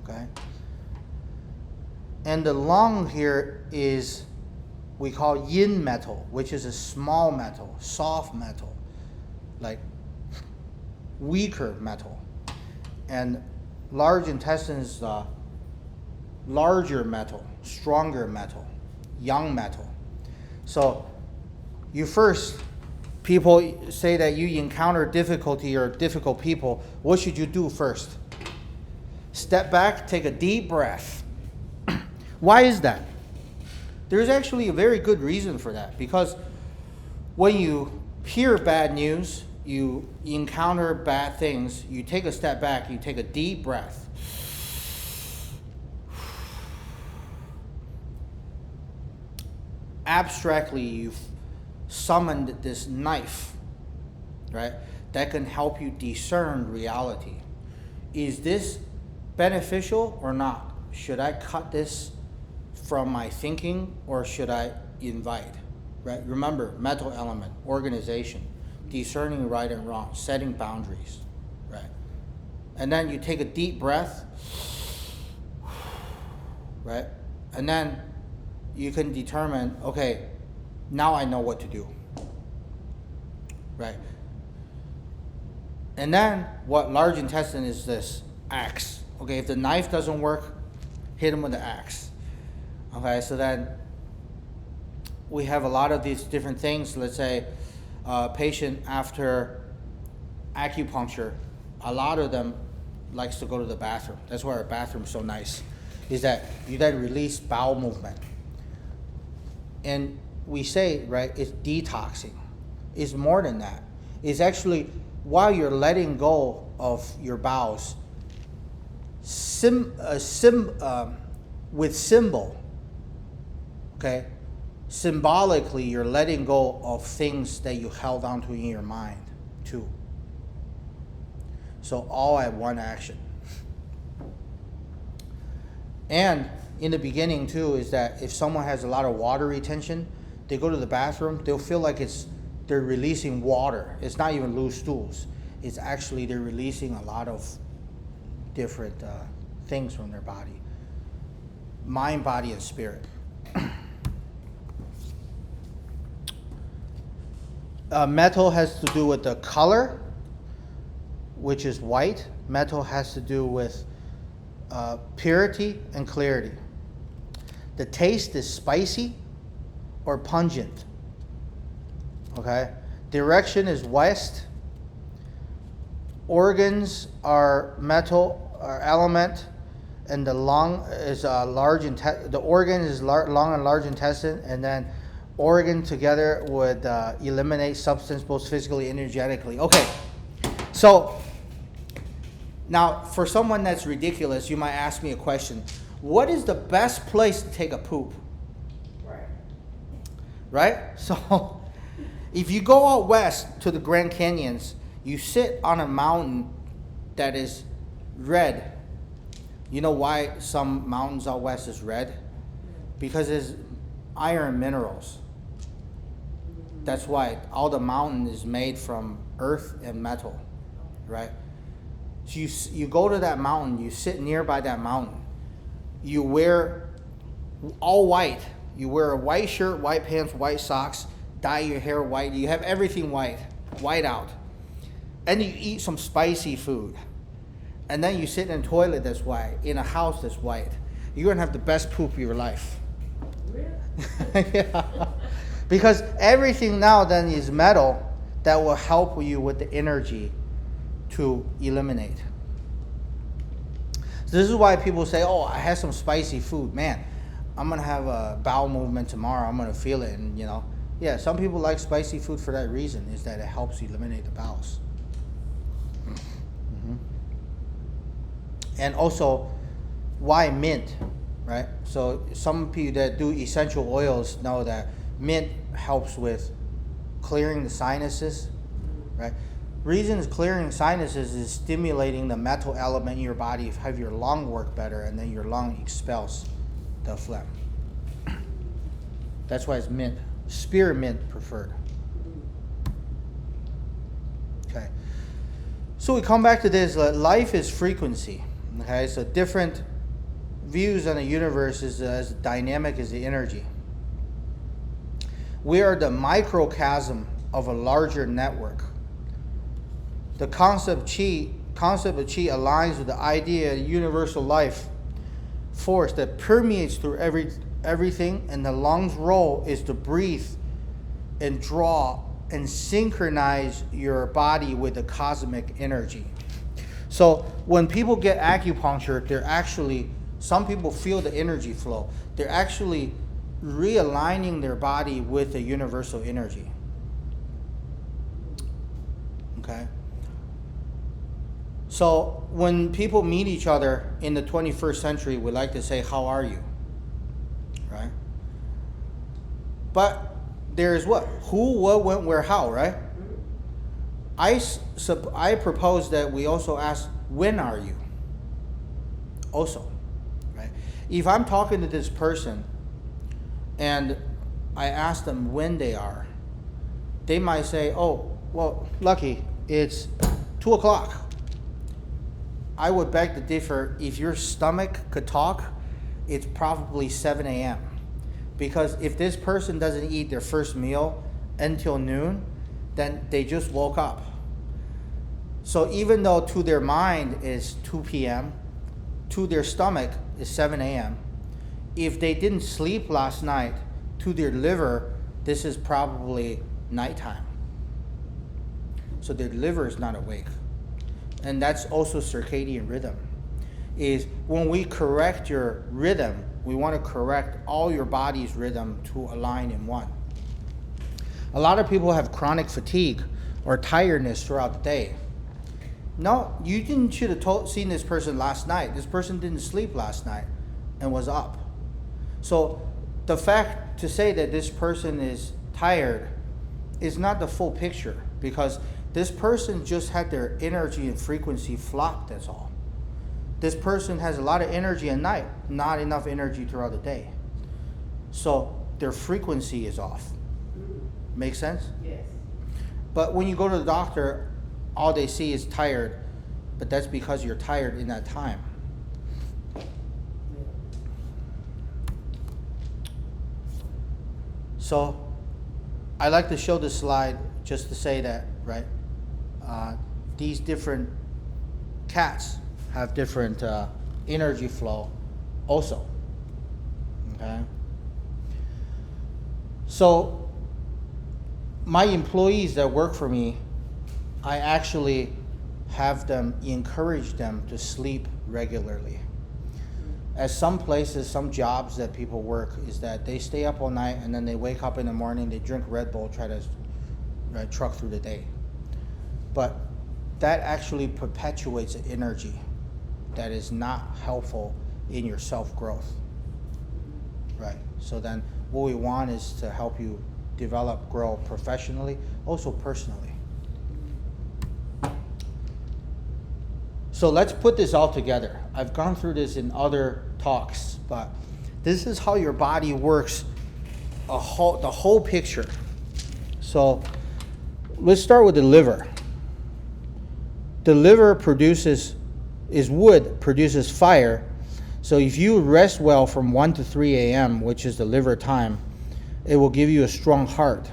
okay? And the lung here is, we call yin metal, which is a small metal, soft metal, like weaker metal. And large intestine is larger metal, stronger metal, young metal. So people say that you encounter difficulty or difficult people, what should you do first? Step back, take a deep breath. Why is that? There's actually a very good reason for that, because when you hear bad news, you encounter bad things, you take a step back, you take a deep breath. Abstractly, you've summoned this knife, right, that can help you discern reality. Is this beneficial or not? Should I cut this from my thinking, or should I invite? Right? Remember, mental element, organization, discerning right and wrong, setting boundaries, right? And then you take a deep breath, right? And then you can determine, okay, now I know what to do, right? And then what large intestine is this axe. Okay, if the knife doesn't work, hit him with the axe. Okay, so then we have a lot of these different things. Let's say a patient after acupuncture, a lot of them likes to go to the bathroom. That's why our bathroom's so nice, is that you then release bowel movement. And we say, right, it's detoxing. It's more than that. It's actually, while you're letting go of your bowels, with symbol, okay, symbolically you're letting go of things that you held onto in your mind too. So all at one action. And in the beginning too, is that if someone has a lot of water retention, they go to the bathroom, they'll feel like they're releasing water. It's not even loose stools. It's actually they're releasing a lot of different things from their body. Mind, body, and spirit. Metal has to do with the color, which is white. Metal has to do with purity and clarity. The taste is spicy or pungent. Okay? Direction is west. Organs are metal or element, and the lung is the organ is lung and large intestine, and then organ together would eliminate substance both physically and energetically. Okay, so now for someone that's ridiculous, you might ask me a question. What is the best place to take a poop? Right? So if you go out west to the Grand Canyons, you sit on a mountain that is red. You know why some mountains out west is red? Because there's iron minerals. That's why all the mountain is made from earth and metal, right? So you go to that mountain, you sit nearby that mountain, you wear all white. You wear a white shirt, white pants, white socks, dye your hair white. You have everything white out. And you eat some spicy food. And then you sit in a toilet that's white, in a house that's white. You're going to have the best poop of your life. Really? Yeah. Because everything now then is metal that will help you with the energy to eliminate. So this is why people say, oh, I had some spicy food. Man, I'm going to have a bowel movement tomorrow. I'm going to feel it. And, yeah, some people like spicy food for that reason, is that it helps eliminate the bowels. Mm-hmm. And also, why mint, right? So some people that do essential oils know that mint helps with clearing the sinuses, right? Reason is clearing sinuses is stimulating the metal element in your body, have your lung work better, and then your lung expels the phlegm. That's why it's mint, spearmint preferred. Okay. So we come back to this, life is frequency. Okay, so different views on the universe is as dynamic as the energy. We are the microcosm of a larger network. The concept of chi aligns with the idea of universal life force that permeates through everything, and the lung's role is to breathe and draw and synchronize your body with the cosmic energy. So when people get acupuncture, they're actually, some people feel the energy flow. They're actually realigning their body with the universal energy. Okay? So when people meet each other in the 21st century, we like to say, how are you? Right? But there's what? Who, what, when, where, how, right? I propose that we also ask, when are you? Also, right? If I'm talking to this person and I ask them when they are, they might say, oh, well, Lucky, it's 2 o'clock. I would beg to differ. If your stomach could talk, it's probably 7 a.m. Because if this person doesn't eat their first meal until noon, then they just woke up. So even though to their mind is 2 p.m., to their stomach is 7 a.m., if they didn't sleep last night, to their liver, this is probably nighttime. So their liver is not awake. And that's also circadian rhythm. Is when we correct your rhythm, we want to correct all your body's rhythm to align in one. A lot of people have chronic fatigue or tiredness throughout the day. No, should have seen this person last night. This person didn't sleep last night and was up. So the fact to say that this person is tired is not the full picture, because this person just had their energy and frequency flopped, that's all. This person has a lot of energy at night, not enough energy throughout the day. So their frequency is off. Make sense? Yes. But when you go to the doctor, all they see is tired, but that's because you're tired in that time. So I like to show this slide just to say that, right? These different cats have different energy flow also. Okay? So my employees that work for me, I actually have them, encourage them to sleep regularly. As some places, some jobs that people work is that they stay up all night and then they wake up in the morning, they drink Red Bull, try to truck through the day. But that actually perpetuates an energy that is not helpful in your self-growth. Right? So then what we want is to help you develop, grow professionally, also personally. So let's put this all together. I've gone through this in other talks, but this is how your body works, the whole picture. So let's start with the liver. The liver produces fire. So if you rest well from 1 to 3 a.m., which is the liver time, it will give you a strong heart.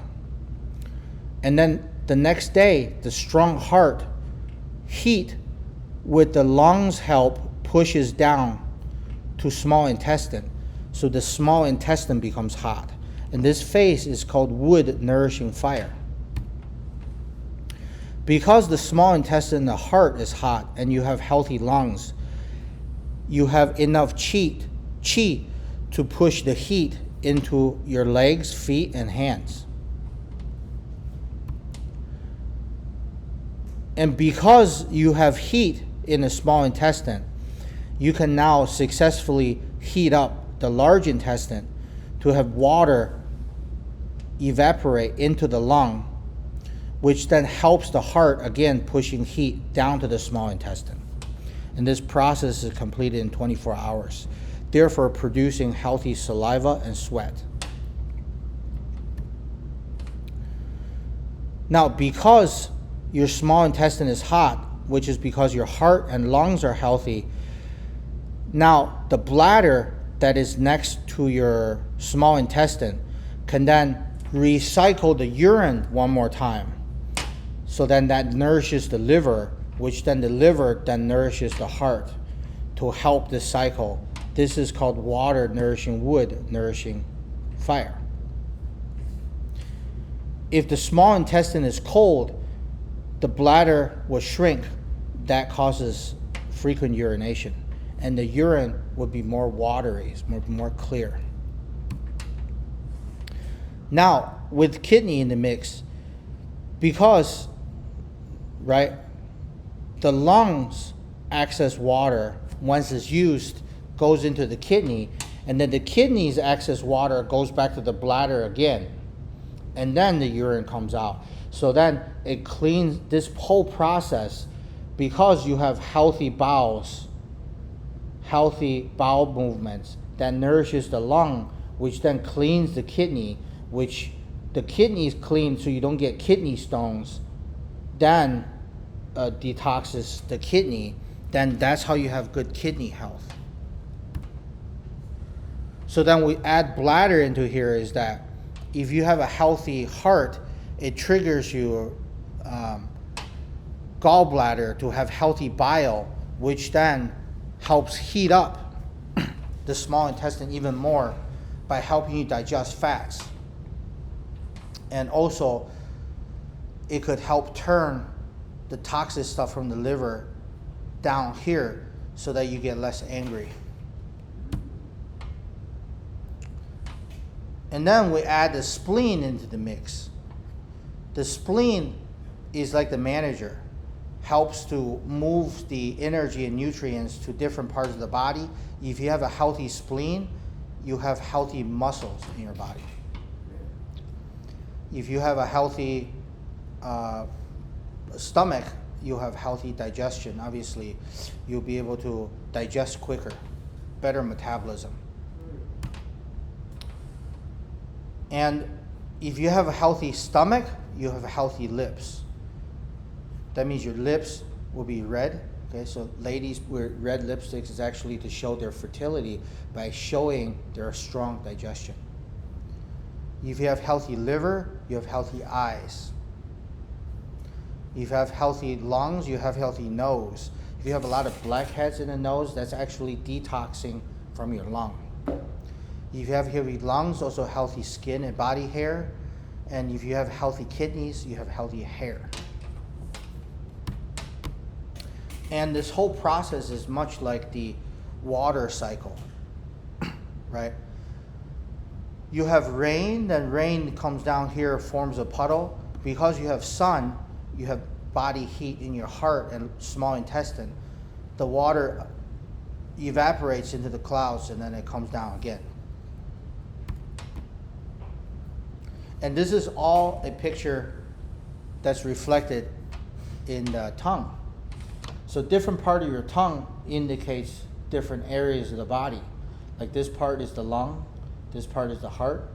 And then the next day, the strong heart, heat with the lungs help pushes down to small intestine. So the small intestine becomes hot. And this phase is called wood nourishing fire. Because the small intestine, the heart is hot, and you have healthy lungs, you have enough chi to push the heat into your legs, feet, and hands. And because you have heat in the small intestine, you can now successfully heat up the large intestine to have water evaporate into the lung, which then helps the heart, again, pushing heat down to the small intestine. And this process is completed in 24 hours, therefore producing healthy saliva and sweat. Now, because your small intestine is hot, which is because your heart and lungs are healthy, now the bladder that is next to your small intestine can then recycle the urine one more time. So then that nourishes the liver, which then the liver then nourishes the heart to help this cycle. This is called water nourishing wood, nourishing fire. If the small intestine is cold, the bladder will shrink. That causes frequent urination. And the urine would be more watery, more clear. Now, with kidney in the mix, because, right, the lungs access water once it's used, goes into the kidney, and then the kidneys access water, goes back to the bladder again, and then the urine comes out. So then it cleans this whole process, because you have healthy bowels, healthy bowel movements that nourishes the lung, which then cleans the kidney, which the kidneys clean so you don't get kidney stones, then detoxes the kidney, then that's how you have good kidney health. So then we add bladder into here, is that if you have a healthy heart, it triggers your gallbladder to have healthy bile, which then helps heat up the small intestine even more by helping you digest fats. And also, it could help turn the toxic stuff from the liver down here so that you get less angry. And then we add the spleen into the mix. The spleen is like the manager, helps to move the energy and nutrients to different parts of the body. If you have a healthy spleen, you have healthy muscles in your body. If you have a healthy stomach, you have healthy digestion. Obviously, you'll be able to digest quicker, better metabolism. And if you have a healthy stomach, you have healthy lips. That means your lips will be red. Okay, so ladies wear red lipsticks is actually to show their fertility by showing their strong digestion. If you have healthy liver, you have healthy eyes. If you have healthy lungs, you have healthy nose. If you have a lot of blackheads in the nose, that's actually detoxing from your lung. If you have healthy lungs, also healthy skin and body hair. And if you have healthy kidneys, you have healthy hair. And this whole process is much like the water cycle, right? You have rain, then rain comes down here, forms a puddle. Because you have sun, you have body heat in your heart and small intestine. The water evaporates into the clouds and then it comes down again. And this is all a picture that's reflected in the tongue. So different part of your tongue indicates different areas of the body. Like this part is the lung, this part is the heart.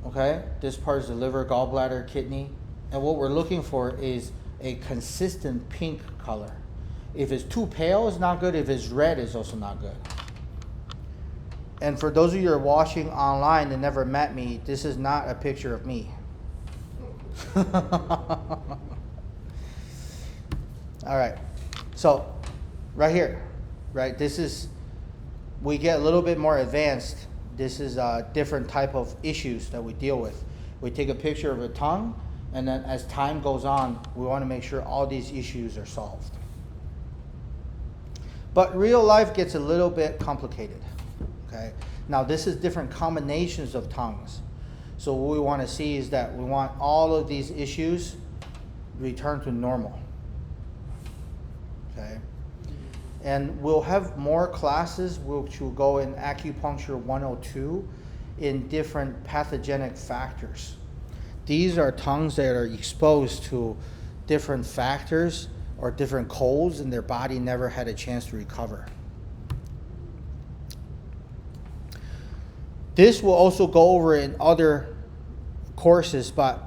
Okay, this part is the liver, gallbladder, kidney. And what we're looking for is a consistent pink color. If it's too pale, it's not good. If it's red, it's also not good. And for those of you who are watching online that never met me, this is not a picture of me. All right, so right here, right, this is, we get a little bit more advanced. This is a different type of issues that we deal with. We take a picture of the tongue, and then as time goes on, we want to make sure all these issues are solved. But real life gets a little bit complicated, okay? Now this is different combinations of tongues. So what we want to see is that we want all of these issues return to normal, okay? And we'll have more classes which will go in acupuncture 102 in different pathogenic factors. These are tongues that are exposed to different factors or different colds, and their body never had a chance to recover. This will also go over in other courses, but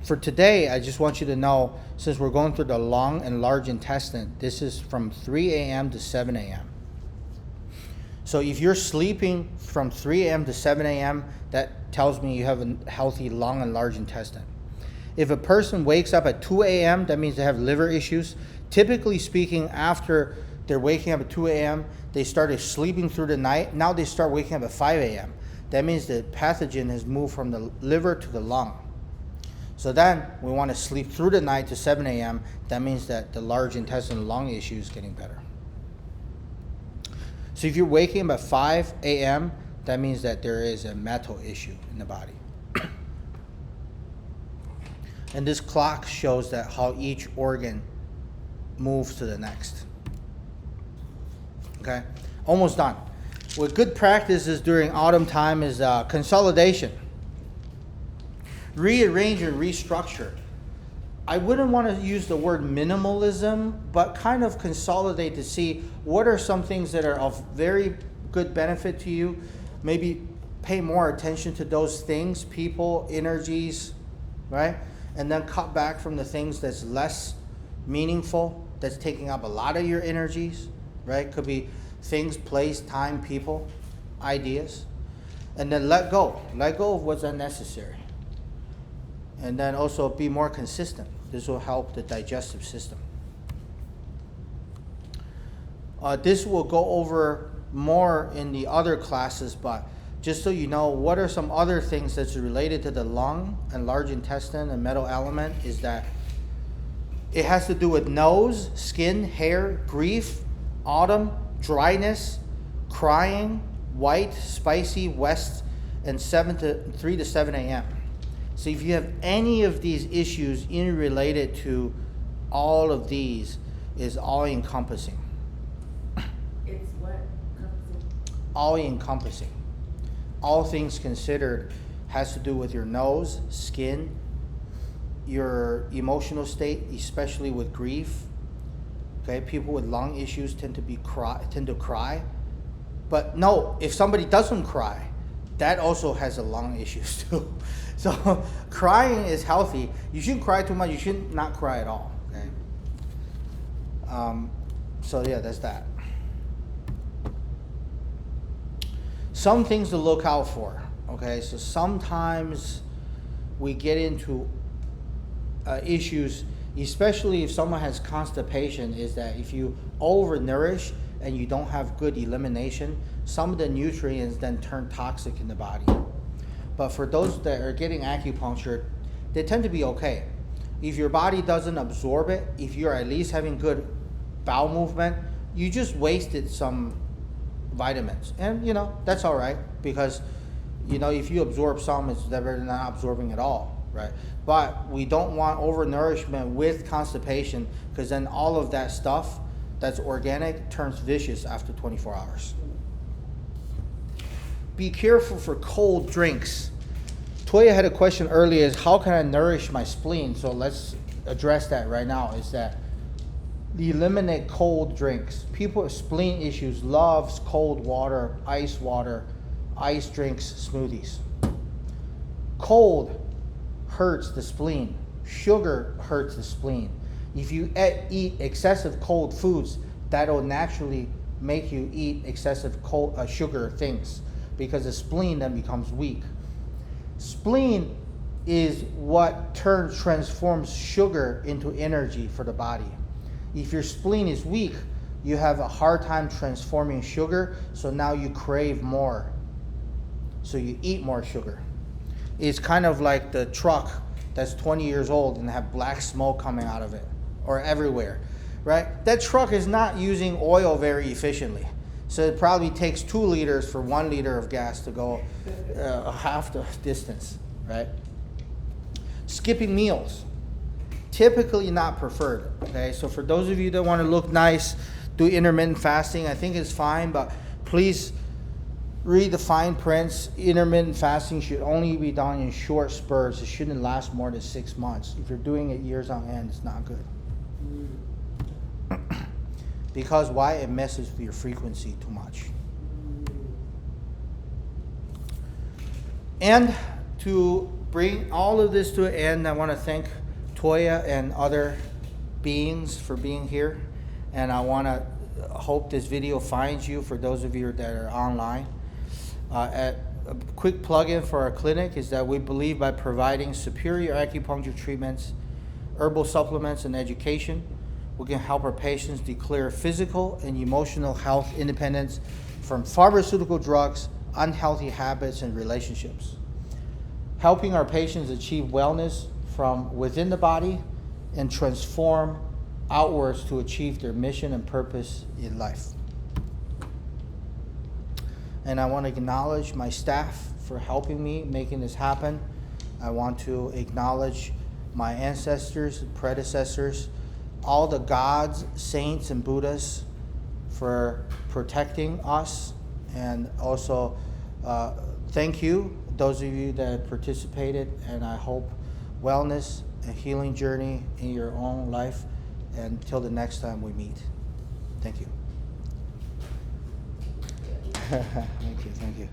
for today, I just want you to know, since we're going through the lung and large intestine, this is from 3 a.m. to 7 a.m. So if you're sleeping from 3 a.m. to 7 a.m., that tells me you have a healthy lung and large intestine. If a person wakes up at 2 a.m., that means they have liver issues. Typically speaking, after they're waking up at 2 a.m., they started sleeping through the night. Now they start waking up at 5 a.m. That means the pathogen has moved from the liver to the lung. So then we want to sleep through the night to 7 a.m. That means that the large intestine lung issue is getting better. So if you're waking up at 5 a.m., that means that there is a metal issue in the body. And this clock shows that how each organ moves to the next. Okay, almost done. What good practice is during autumn time is consolidation. Rearrange and restructure. I wouldn't want to use the word minimalism, but kind of consolidate to see what are some things that are of very good benefit to you. Maybe pay more attention to those things, people, energies, right? And then cut back from the things that's less meaningful, that's taking up a lot of your energies, right? Could be things, place, time, people, ideas. And then let go. Let go of what's unnecessary. And then also be more consistent. This will help the digestive system. This will go over more in the other classes, but just so you know, what are some other things that's related to the lung and large intestine and metal element is that it has to do with nose, skin, hair, grief, autumn, dryness, crying, white, spicy, west, and 3 to 7 a.m. So if you have any of these issues related to all of these, is all encompassing. It's what? All encompassing. All things considered has to do with your nose, skin, your emotional state, especially with grief. Okay, people with lung issues tend to cry. But no, if somebody doesn't cry, that also has a lung issues too. So crying is healthy. You shouldn't cry too much. You should not cry at all. Okay. So yeah, that's that. Some things to look out for. Okay, so sometimes we get into issues, especially if someone has constipation, is that if you overnourish and you don't have good elimination, some of the nutrients then turn toxic in the body. But for those that are getting acupuncture, they tend to be okay. If your body doesn't absorb it, if you're at least having good bowel movement, you just wasted some vitamins. And that's all right, because if you absorb some, it's better than not absorbing at all, right? But we don't want overnourishment with constipation, because then all of that stuff that's organic turns vicious after 24 hours. Be careful for cold drinks. Toya had a question earlier, is how can I nourish my spleen? So let's address that right now, is that eliminate cold drinks. People with spleen issues loves cold water, ice drinks, smoothies. Cold hurts the spleen. Sugar hurts the spleen. If you eat excessive cold foods, that'll naturally make you eat excessive cold sugar things, because the spleen then becomes weak. Spleen is what transforms sugar into energy for the body. If your spleen is weak, you have a hard time transforming sugar, so now you crave more. So you eat more sugar. It's kind of like the truck that's 20 years old and have black smoke coming out of it, or everywhere, right? That truck is not using oil very efficiently. So it probably takes 2 liters for 1 liter of gas to go half the distance, right? Skipping meals, typically not preferred, okay? So for those of you that want to look nice, do intermittent fasting, I think it's fine, but please read the fine prints. Intermittent fasting should only be done in short spurts. It shouldn't last more than 6 months. If you're doing it years on end, it's not good. Because why? It messes with your frequency too much. And to bring all of this to an end, I want to thank Toya and other beings for being here. And I want to hope this video finds you for those of you that are online. A quick plug-in for our clinic is that we believe by providing superior acupuncture treatments, herbal supplements, and education, we can help our patients declare physical and emotional health independence from pharmaceutical drugs, unhealthy habits, and relationships. Helping our patients achieve wellness from within the body and transform outwards to achieve their mission and purpose in life. And I want to acknowledge my staff for helping me making this happen. I want to acknowledge my ancestors, predecessors, all the gods, saints, and Buddhas for protecting us. And also thank you, those of you that participated, and I hope wellness and healing journey in your own life. Until the next time we meet. Thank you. Thank you.